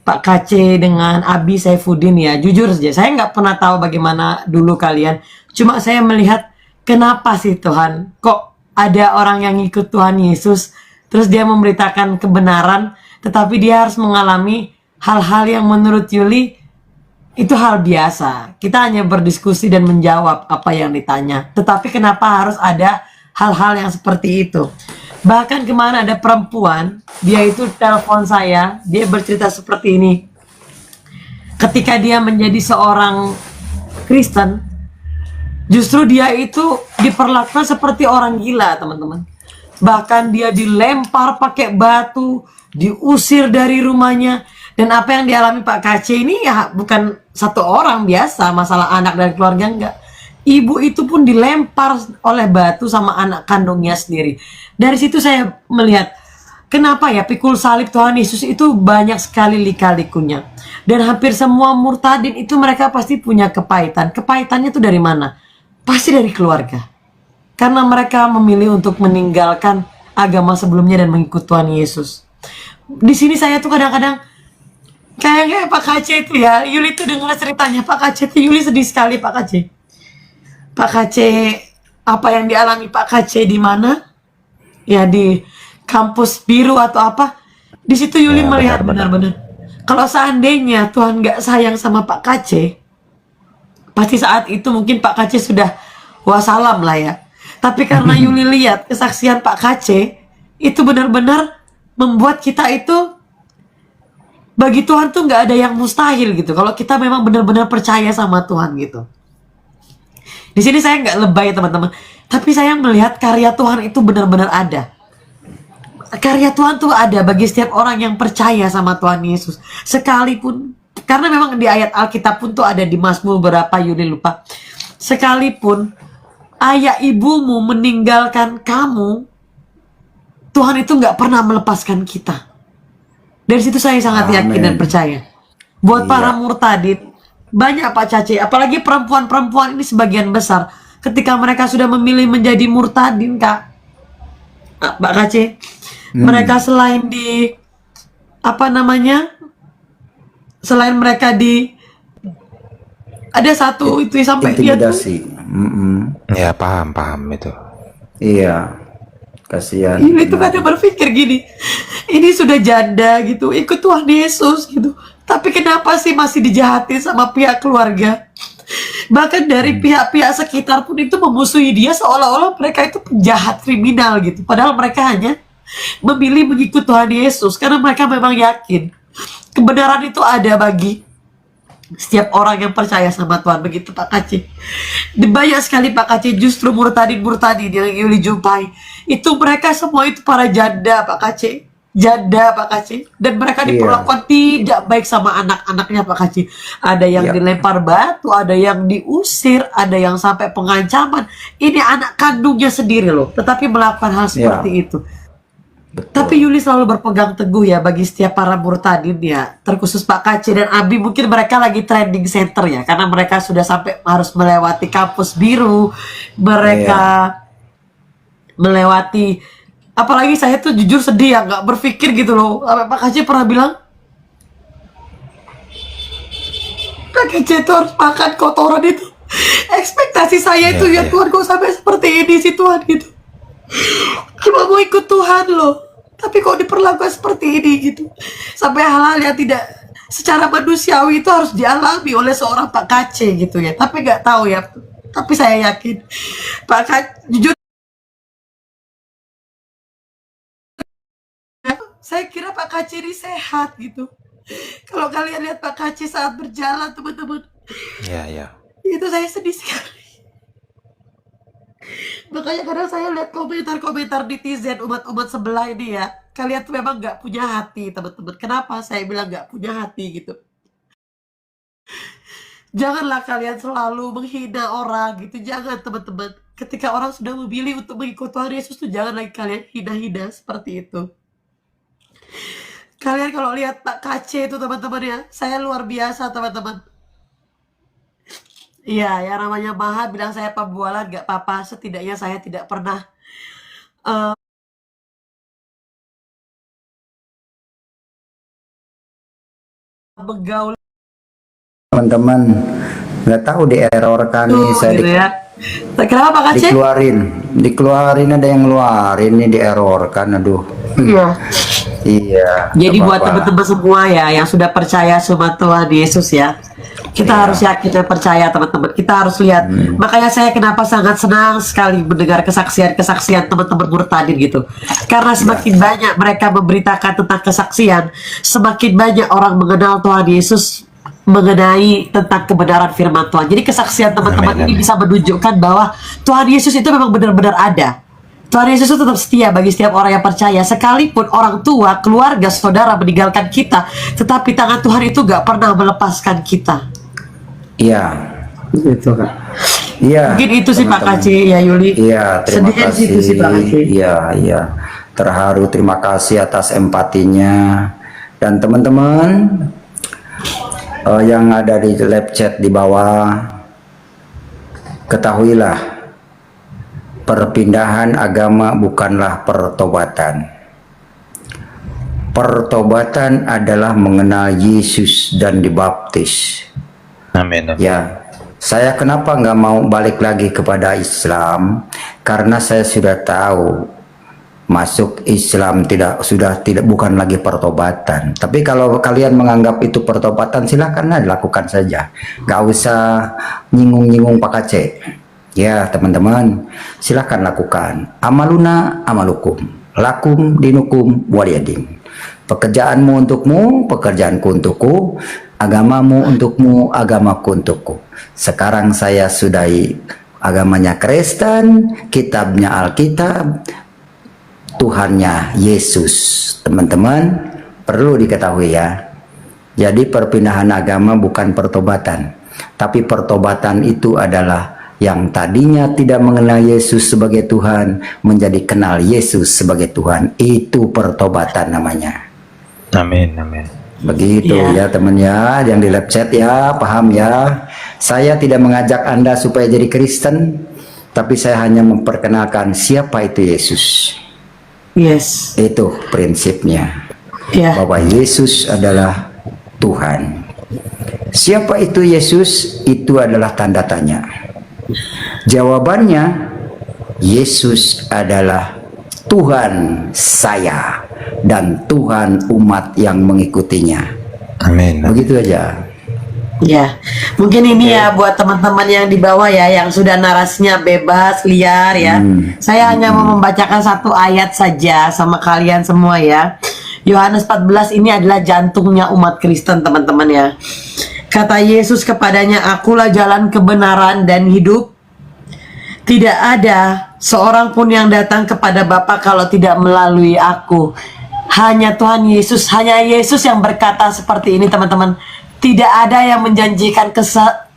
Pak Kace dengan Abi Saifuddin ya. Jujur saja, saya nggak pernah tahu bagaimana dulu kalian. Cuma saya melihat kenapa sih Tuhan, kok ada orang yang ikut Tuhan Yesus, terus dia memberitakan kebenaran, tetapi dia harus mengalami hal-hal yang menurut Yuli itu hal biasa. Kita hanya berdiskusi dan menjawab apa yang ditanya. Tetapi kenapa harus ada hal-hal yang seperti itu? Bahkan kemana ada perempuan, dia itu telepon saya, dia bercerita seperti ini. Ketika dia menjadi seorang Kristen, justru dia itu diperlakukan seperti orang gila, teman-teman. Bahkan dia dilempar pakai batu, diusir dari rumahnya. Dan apa yang dialami Pak Kace ini ya bukan satu orang biasa, masalah anak dan keluarga enggak. Ibu itu pun dilempar oleh batu sama anak kandungnya sendiri. Dari situ saya melihat kenapa ya pikul salib Tuhan Yesus itu banyak sekali lika-likunya. Dan hampir semua murtadin itu mereka pasti punya kepahitan. Kepahitannya itu dari mana? Pasti dari keluarga. Karena mereka memilih untuk meninggalkan agama sebelumnya dan mengikut Tuhan Yesus. Di sini saya tuh kadang-kadang kayak Pak Kace itu ya, Yuli tuh dengar ceritanya Pak Kace itu, Yuli sedih sekali Pak Kace. Pak Kace, apa yang dialami Pak Kace di mana? Ya di kampus biru atau apa? Di situ Yuli melihat benar-benar. Kalau seandainya Tuhan nggak sayang sama Pak Kace, pasti saat itu mungkin Pak Kace sudah wassalam lah ya. Tapi karena Yuli lihat kesaksian Pak Kace, itu benar-benar membuat kita itu, bagi Tuhan tuh nggak ada yang mustahil gitu. Kalau kita memang benar-benar percaya sama Tuhan gitu. Di sini saya nggak lebay teman-teman, tapi saya melihat karya Tuhan itu benar-benar ada. Karya Tuhan tuh ada bagi setiap orang yang percaya sama Tuhan Yesus. Sekalipun, karena memang di ayat Alkitab pun tuh ada di Mazmur berapa Yuli lupa. Sekalipun ayah ibumu meninggalkan kamu, Tuhan itu nggak pernah melepaskan kita. Dari situ saya sangat yakin dan percaya. Buat para murtadin, banyak Pak Cace, apalagi perempuan-perempuan ini sebagian besar, ketika mereka sudah memilih menjadi murtadin, Pak Cace, mereka selain di, selain mereka di, ada satu itu sampai dia tuh. Ya paham itu. Iya. Kasihan. Ini tuh kadang berpikir gini, ini sudah janda gitu, ikut Tuhan Yesus gitu, tapi kenapa sih masih dijahatin sama pihak keluarga? Bahkan dari pihak-pihak sekitar pun itu memusuhi dia, seolah-olah mereka itu penjahat kriminal gitu. Padahal mereka hanya memilih mengikut Tuhan Yesus karena mereka memang yakin kebenaran itu ada bagi setiap orang yang percaya sama Tuhan. Begitu Pak Kace. Banyak sekali Pak Kace, justru murtadin yang Yuli jumpai itu mereka semua itu para janda Pak Kace. Janda Pak Kace. Dan mereka diperlakukan tidak baik sama anak-anaknya Pak Kace. Ada yang dilempar batu, ada yang diusir, ada yang sampai pengancaman. Ini anak kandungnya sendiri loh, tetapi melakukan hal seperti itu. Tapi Yuli selalu berpegang teguh ya bagi setiap para murtadin ya, terkhusus Pak Kace dan Abi. Mungkin mereka lagi trending center ya, karena mereka sudah sampai harus melewati kampus biru, mereka melewati, apalagi saya tuh jujur sedih ya, nggak berpikir gitu loh. Sampai Pak Kace pernah bilang, Pak Kace itu harus makan kotoran itu. Ekspektasi saya itu ya Tuhan, kok sampai seperti ini sih Tuhan gitu. Cuma mau ikut Tuhan loh, tapi kok diperlakukan seperti ini gitu. Sampai hal-hal yang tidak secara manusiawi itu harus dialami oleh seorang Pak Kace gitu ya. Tapi nggak tahu ya, tapi saya yakin Pak Kace, jujur saya kira Pak Kace ini sehat gitu. Kalau kalian lihat Pak Kace saat berjalan teman-teman, Ya. itu saya sedih sekali. Makanya kadang saya lihat komentar-komentar netizen umat-umat sebelah ini ya, kalian tuh memang nggak punya hati teman-teman. Kenapa saya bilang nggak punya hati gitu? Janganlah kalian selalu menghina orang gitu, jangan teman-teman. Ketika orang sudah memilih untuk mengikut Tuhan Yesus tuh jangan lagi kalian hina-hina seperti itu. Kalian kalau lihat Pak Kace itu teman-teman ya, saya luar biasa teman-teman. Iya, yang namanya Maha bilang saya pembualan gak apa-apa, setidaknya saya tidak pernah menggaul Teman-teman nggak tahu di-errorkan nih saya gitu ya. Kenapa Pak Kace? dikeluarin ada yang ngeluarin nih di-errorkan, aduh. Iya. Iya. Jadi nggak buat apa-apa. teman-teman semua ya yang sudah percaya sama Tuhan Yesus ya, kita harus yakin dan percaya teman-teman. Kita harus lihat. Makanya saya kenapa sangat senang sekali mendengar kesaksian-kesaksian teman-teman murtadin gitu. Karena semakin banyak mereka memberitakan tentang kesaksian, semakin banyak orang mengenal Tuhan Yesus, mengenai tentang kebenaran firman Tuhan. Jadi kesaksian teman-teman ini bisa menunjukkan bahwa Tuhan Yesus itu memang benar-benar ada. Tuhan Yesus itu tetap setia bagi setiap orang yang percaya. Sekalipun orang tua, keluarga, saudara meninggalkan kita, tetapi tangan Tuhan itu gak pernah melepaskan kita. Iya. Gitu Kak. Iya. Mungkin itu sih Pak teman-teman. Kace ya Yuli. Iya, terima Sedihnya kasih. situ sih Pak Kace. Iya. Terharu, terima kasih atas empatinya. Dan teman-teman yang ada di live chat di bawah, ketahuilah perpindahan agama bukanlah pertobatan. Pertobatan adalah mengenal Yesus dan dibaptis. Amin. Ya, saya kenapa nggak mau balik lagi kepada Islam? Karena saya sudah tahu masuk Islam bukan lagi pertobatan. Tapi kalau kalian menganggap itu pertobatan, silakanlah dilakukan saja. Nggak usah nyinggung-nyinggung Pak Kace. Ya teman-teman, silakan lakukan. Amaluna amalukum, lakum dinukum waliyadin. Pekerjaanmu untukmu, pekerjaanku untukku, agamamu untukmu, agamaku untukku. Sekarang saya sudahi agamanya Kristen, kitabnya Alkitab, Tuhannya Yesus. Teman-teman perlu diketahui ya. Jadi perpindahan agama bukan pertobatan, tapi pertobatan itu adalah yang tadinya tidak mengenal Yesus sebagai Tuhan menjadi kenal Yesus sebagai Tuhan. Itu pertobatan namanya. Amin. Begitu ya teman ya, yang di live chat ya, paham ya. Saya tidak mengajak Anda supaya jadi Kristen, tapi saya hanya memperkenalkan siapa itu Yesus. Yes. Itu prinsipnya. Ya. Bahwa Yesus adalah Tuhan. Siapa itu Yesus? Itu adalah tanda tanya. Jawabannya, Yesus adalah Tuhan saya dan Tuhan umat yang mengikutinya. Amin. Begitu aja. Ya, mungkin ini ya buat teman-teman yang di bawah ya, yang sudah narasinya bebas, liar ya. Saya hanya mau membacakan satu ayat saja sama kalian semua ya. Yohanes 14 ini adalah jantungnya umat Kristen teman-teman ya. Kata Yesus kepadanya, akulah jalan kebenaran dan hidup. Tidak ada seorang pun yang datang kepada Bapa kalau tidak melalui aku. Hanya Tuhan Yesus, hanya Yesus yang berkata seperti ini teman-teman. Tidak ada yang menjanjikan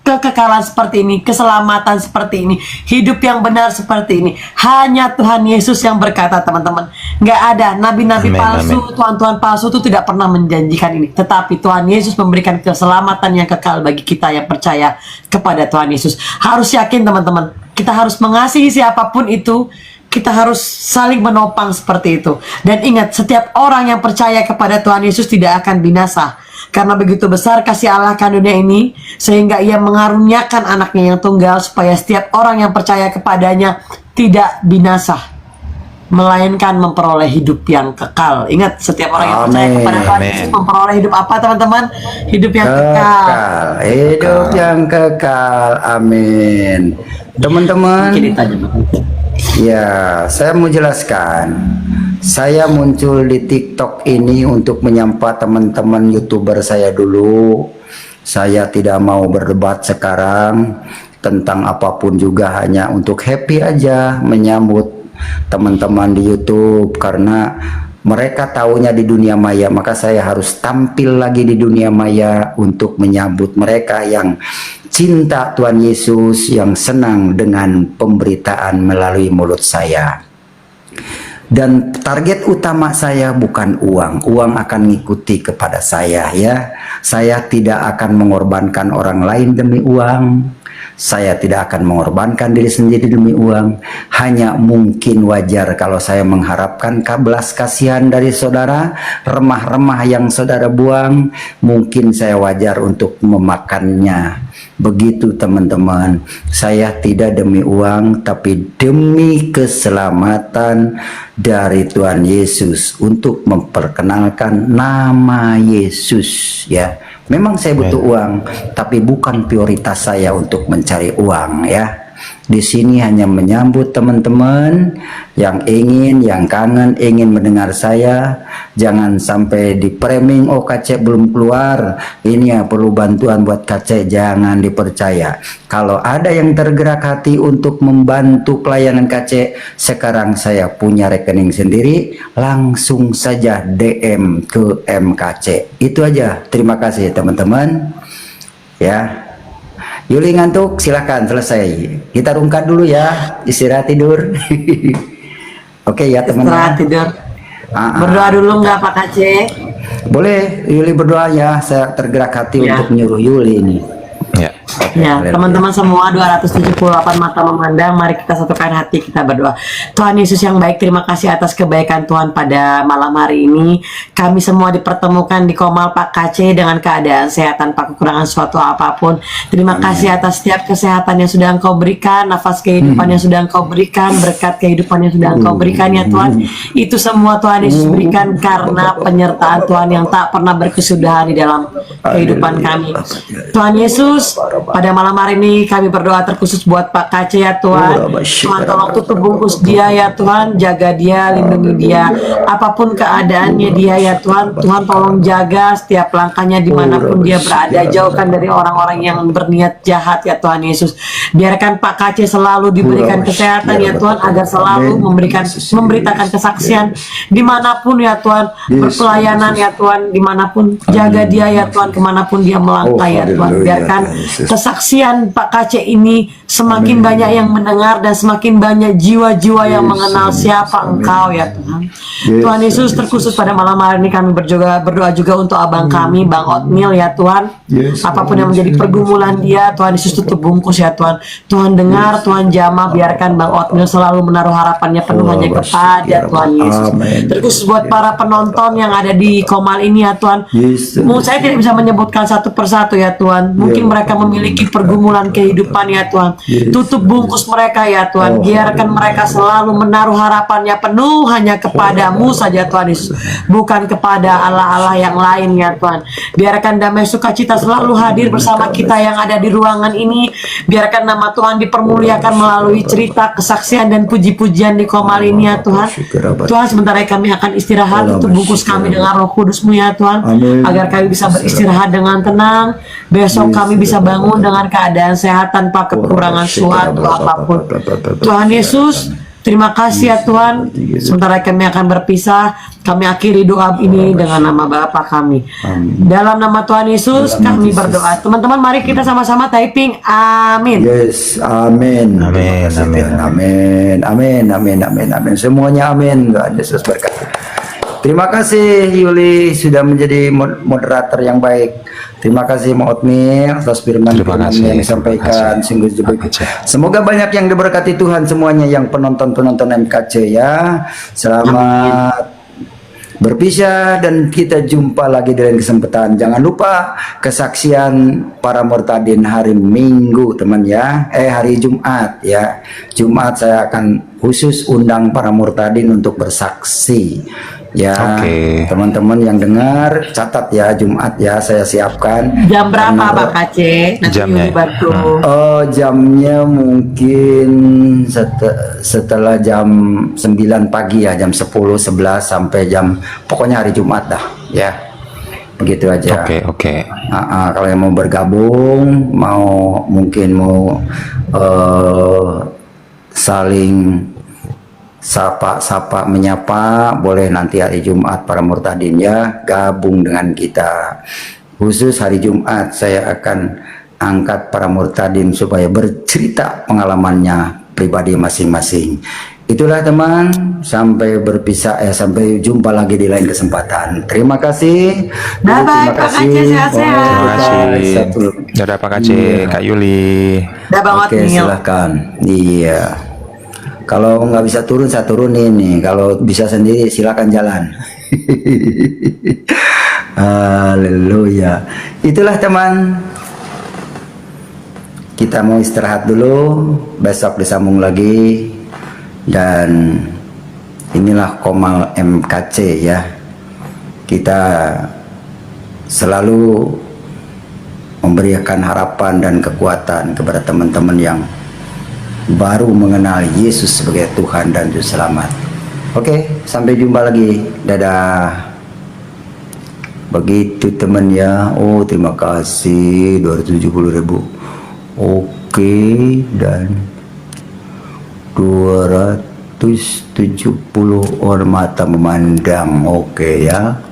kekekalan seperti ini, keselamatan seperti ini, hidup yang benar seperti ini. Hanya Tuhan Yesus yang berkata, teman-teman. Nggak ada nabi-nabi Amin, palsu, amin. Tuhan-Tuhan palsu itu tidak pernah menjanjikan ini. Tetapi Tuhan Yesus memberikan keselamatan yang kekal bagi kita yang percaya kepada Tuhan Yesus. Harus yakin, teman-teman. Kita harus mengasihi siapapun itu. Kita harus saling menopang seperti itu. Dan ingat, setiap orang yang percaya kepada Tuhan Yesus tidak akan binasa. Karena begitu besar kasih Allah akan dunia ini, sehingga ia mengaruniakan anaknya yang tunggal, supaya setiap orang yang percaya kepadanya tidak binasa, melainkan memperoleh hidup yang kekal. Ingat, setiap orang yang percaya Amin. kepada Tuhan Amin. Yesus memperoleh hidup apa, teman-teman? Hidup yang kekal. Hidup yang kekal. Amin. Teman-teman, Mungkin ditajam. ya, saya mau jelaskan. Saya muncul di TikTok ini untuk menyapa teman-teman YouTuber saya dulu. Saya tidak mau berdebat sekarang tentang apapun juga, hanya untuk happy aja menyambut teman-teman di YouTube, karena mereka taunya di dunia maya, maka saya harus tampil lagi di dunia maya untuk menyambut mereka yang cinta Tuhan Yesus, yang senang dengan pemberitaan melalui mulut saya. Dan target utama saya bukan uang. Uang akan mengikuti kepada saya, ya. Saya tidak akan mengorbankan orang lain demi uang. Saya tidak akan mengorbankan diri sendiri demi uang. Hanya mungkin wajar kalau saya mengharapkan belas kasihan dari saudara, remah-remah yang saudara buang, mungkin saya wajar untuk memakannya. Begitu, teman-teman. Saya tidak demi uang, tapi demi keselamatan dari Tuhan Yesus, untuk memperkenalkan nama Yesus, ya. Memang saya butuh uang, tapi bukan prioritas saya untuk mencari uang, ya. Di sini hanya menyambut teman-teman yang ingin, yang kangen, ingin mendengar saya. Jangan sampai di framing, oh Kacek belum keluar, ini ya perlu bantuan buat Kacek. Jangan dipercaya. Kalau ada yang tergerak hati untuk membantu pelayanan Kacek, sekarang saya punya rekening sendiri, langsung saja DM ke MKC. Itu aja. Terima kasih, teman-teman, ya. Yuli ngantuk, silakan selesai. Kita rungkat dulu ya, istirahat tidur. Oke ya, teman-teman. Istirahat tidur. Berdoa dulu nggak Pak Kace? Boleh, Yuli berdoa ya. Saya tergerak hati Ya. untuk menyuruh Yuli ini. Ya. Ya, teman-teman semua 278 mata memandang, mari kita satukan hati, kita berdoa. Tuhan Yesus yang baik, terima kasih atas kebaikan Tuhan pada malam hari ini. Kami semua dipertemukan di Komal Pak KC dengan keadaan sehat tanpa kekurangan suatu apapun. Terima kasih atas setiap kesehatan yang sudah Engkau berikan, nafas kehidupan yang sudah Engkau berikan, berkat kehidupan yang sudah Engkau berikan ya Tuhan. Itu semua Tuhan Yesus berikan karena penyertaan Tuhan yang tak pernah berkesudahan di dalam kehidupan kami. Tuhan Yesus, pada malam hari ini kami berdoa terkhusus buat Pak Kace ya Tuhan. Tuhan tolong tutup bungkus dia ya Tuhan, jaga dia, lindungi dia, apapun keadaannya dia ya Tuhan. Tuhan tolong jaga setiap langkahnya dimanapun dia berada, jauhkan dari orang-orang yang berniat jahat ya Tuhan Yesus. Biarkan Pak Kace selalu diberikan kesehatan ya Tuhan, agar selalu memberitakan kesaksian dimanapun ya Tuhan, berpelayanan ya Tuhan, dimanapun, jaga dia ya Tuhan, kemanapun dia melangkah ya Tuhan. Biarkan kesaksian Pak Kace ini semakin banyak yang mendengar dan semakin banyak jiwa-jiwa yang mengenal siapa Engkau ya Tuhan. Tuhan Yesus, terkhusus pada malam hari ini kami berdoa juga untuk abang kami, Bang Otmil ya Tuhan. Apapun yang menjadi pergumulan dia, Tuhan Yesus tutup bungkus ya Tuhan. Tuhan dengar, Tuhan jamah, biarkan Bang Otmil selalu menaruh harapannya penuh hanya kepada Tuhan Yesus. Terkhusus buat para penonton yang ada di Komal ini ya Tuhan. Saya tidak bisa menyebutkan satu persatu ya Tuhan. Mungkin mereka memiliki pergumulan kehidupan ya Tuhan. Tutup bungkus mereka ya Tuhan. Biarkan mereka selalu menaruh harapannya penuh hanya kepadamu saja Tuhan Yesus, bukan kepada Allah-Allah yang lain ya Tuhan. Biarkan damai sukacita selalu hadir bersama kita yang ada di ruangan ini. Biarkan nama Tuhan dipermuliakan melalui cerita, kesaksian dan puji-pujian di Komal ini ya Tuhan. Tuhan, sebentar kami akan istirahat, tutup bungkus kami dengan Roh Kudus-Mu ya Tuhan, agar kami bisa beristirahat dengan tenang. Besok kami bisa bangun dengan keadaan sehat tanpa kekurangan suatu apapun. Tuhan Yesus, Terima kasih ya Tuhan. Sementara kami akan berpisah, kami akhiri doa ini dengan nama Bapa kami. Dalam nama Tuhan Yesus kami berdoa. Teman-teman, mari kita sama-sama typing amin. Yes, amin. Amin, amin, Amin, amin, amin, amin, amin. Semuanya amin. Tuhan Yesus berkati. Terima kasih Yuli sudah menjadi moderator yang baik. Terima kasih Mak Otmi atas firman yang disampaikan. Sungguh semoga banyak yang diberkati Tuhan semuanya yang penonton-penonton MKC ya. Selamat berpisah dan kita jumpa lagi di lain kesempatan. Jangan lupa kesaksian para murtadin hari Minggu teman ya. Hari Jumat ya. Jumat saya akan khusus undang para murtadin untuk bersaksi. Ya, teman-teman yang dengar catat ya, Jumat ya saya siapkan. Jam berapa Pak Kace? Nanti jamnya. Yuli bantu. Oh, jamnya mungkin setelah jam 9 pagi ya, jam 10, 11 sampai jam pokoknya hari Jumat dah ya. Begitu aja. Oke. Kalau yang mau bergabung, mungkin mau saling sapa menyapa, boleh nanti hari Jumat para murtadin ya gabung dengan kita. Khusus hari Jumat saya akan angkat para murtadin supaya bercerita pengalamannya pribadi masing-masing. Itulah teman, sampai berpisah sampai jumpa lagi di lain kesempatan. Terima kasih. Bye-bye, Terima Pak kasih. Kace, sehat-sehat. Terima kasih. Dadah Pak Kace, Kak Yuli. Dah banget Oke, nih. silahkan. Iya. Kalau nggak bisa turun, saya turunin nih. Kalau bisa sendiri, silakan jalan. Haleluya. Itulah teman. Kita mau istirahat dulu. Besok disambung lagi. Dan inilah Komal MKC ya. Kita selalu memberikan harapan dan kekuatan kepada teman-teman yang baru mengenal Yesus sebagai Tuhan dan Juru Selamat. Oke, sampai jumpa lagi. Dadah. Begitu teman ya. Oh, terima kasih 270.000. Oke, dan 270 orang mata memandang. Oke ya.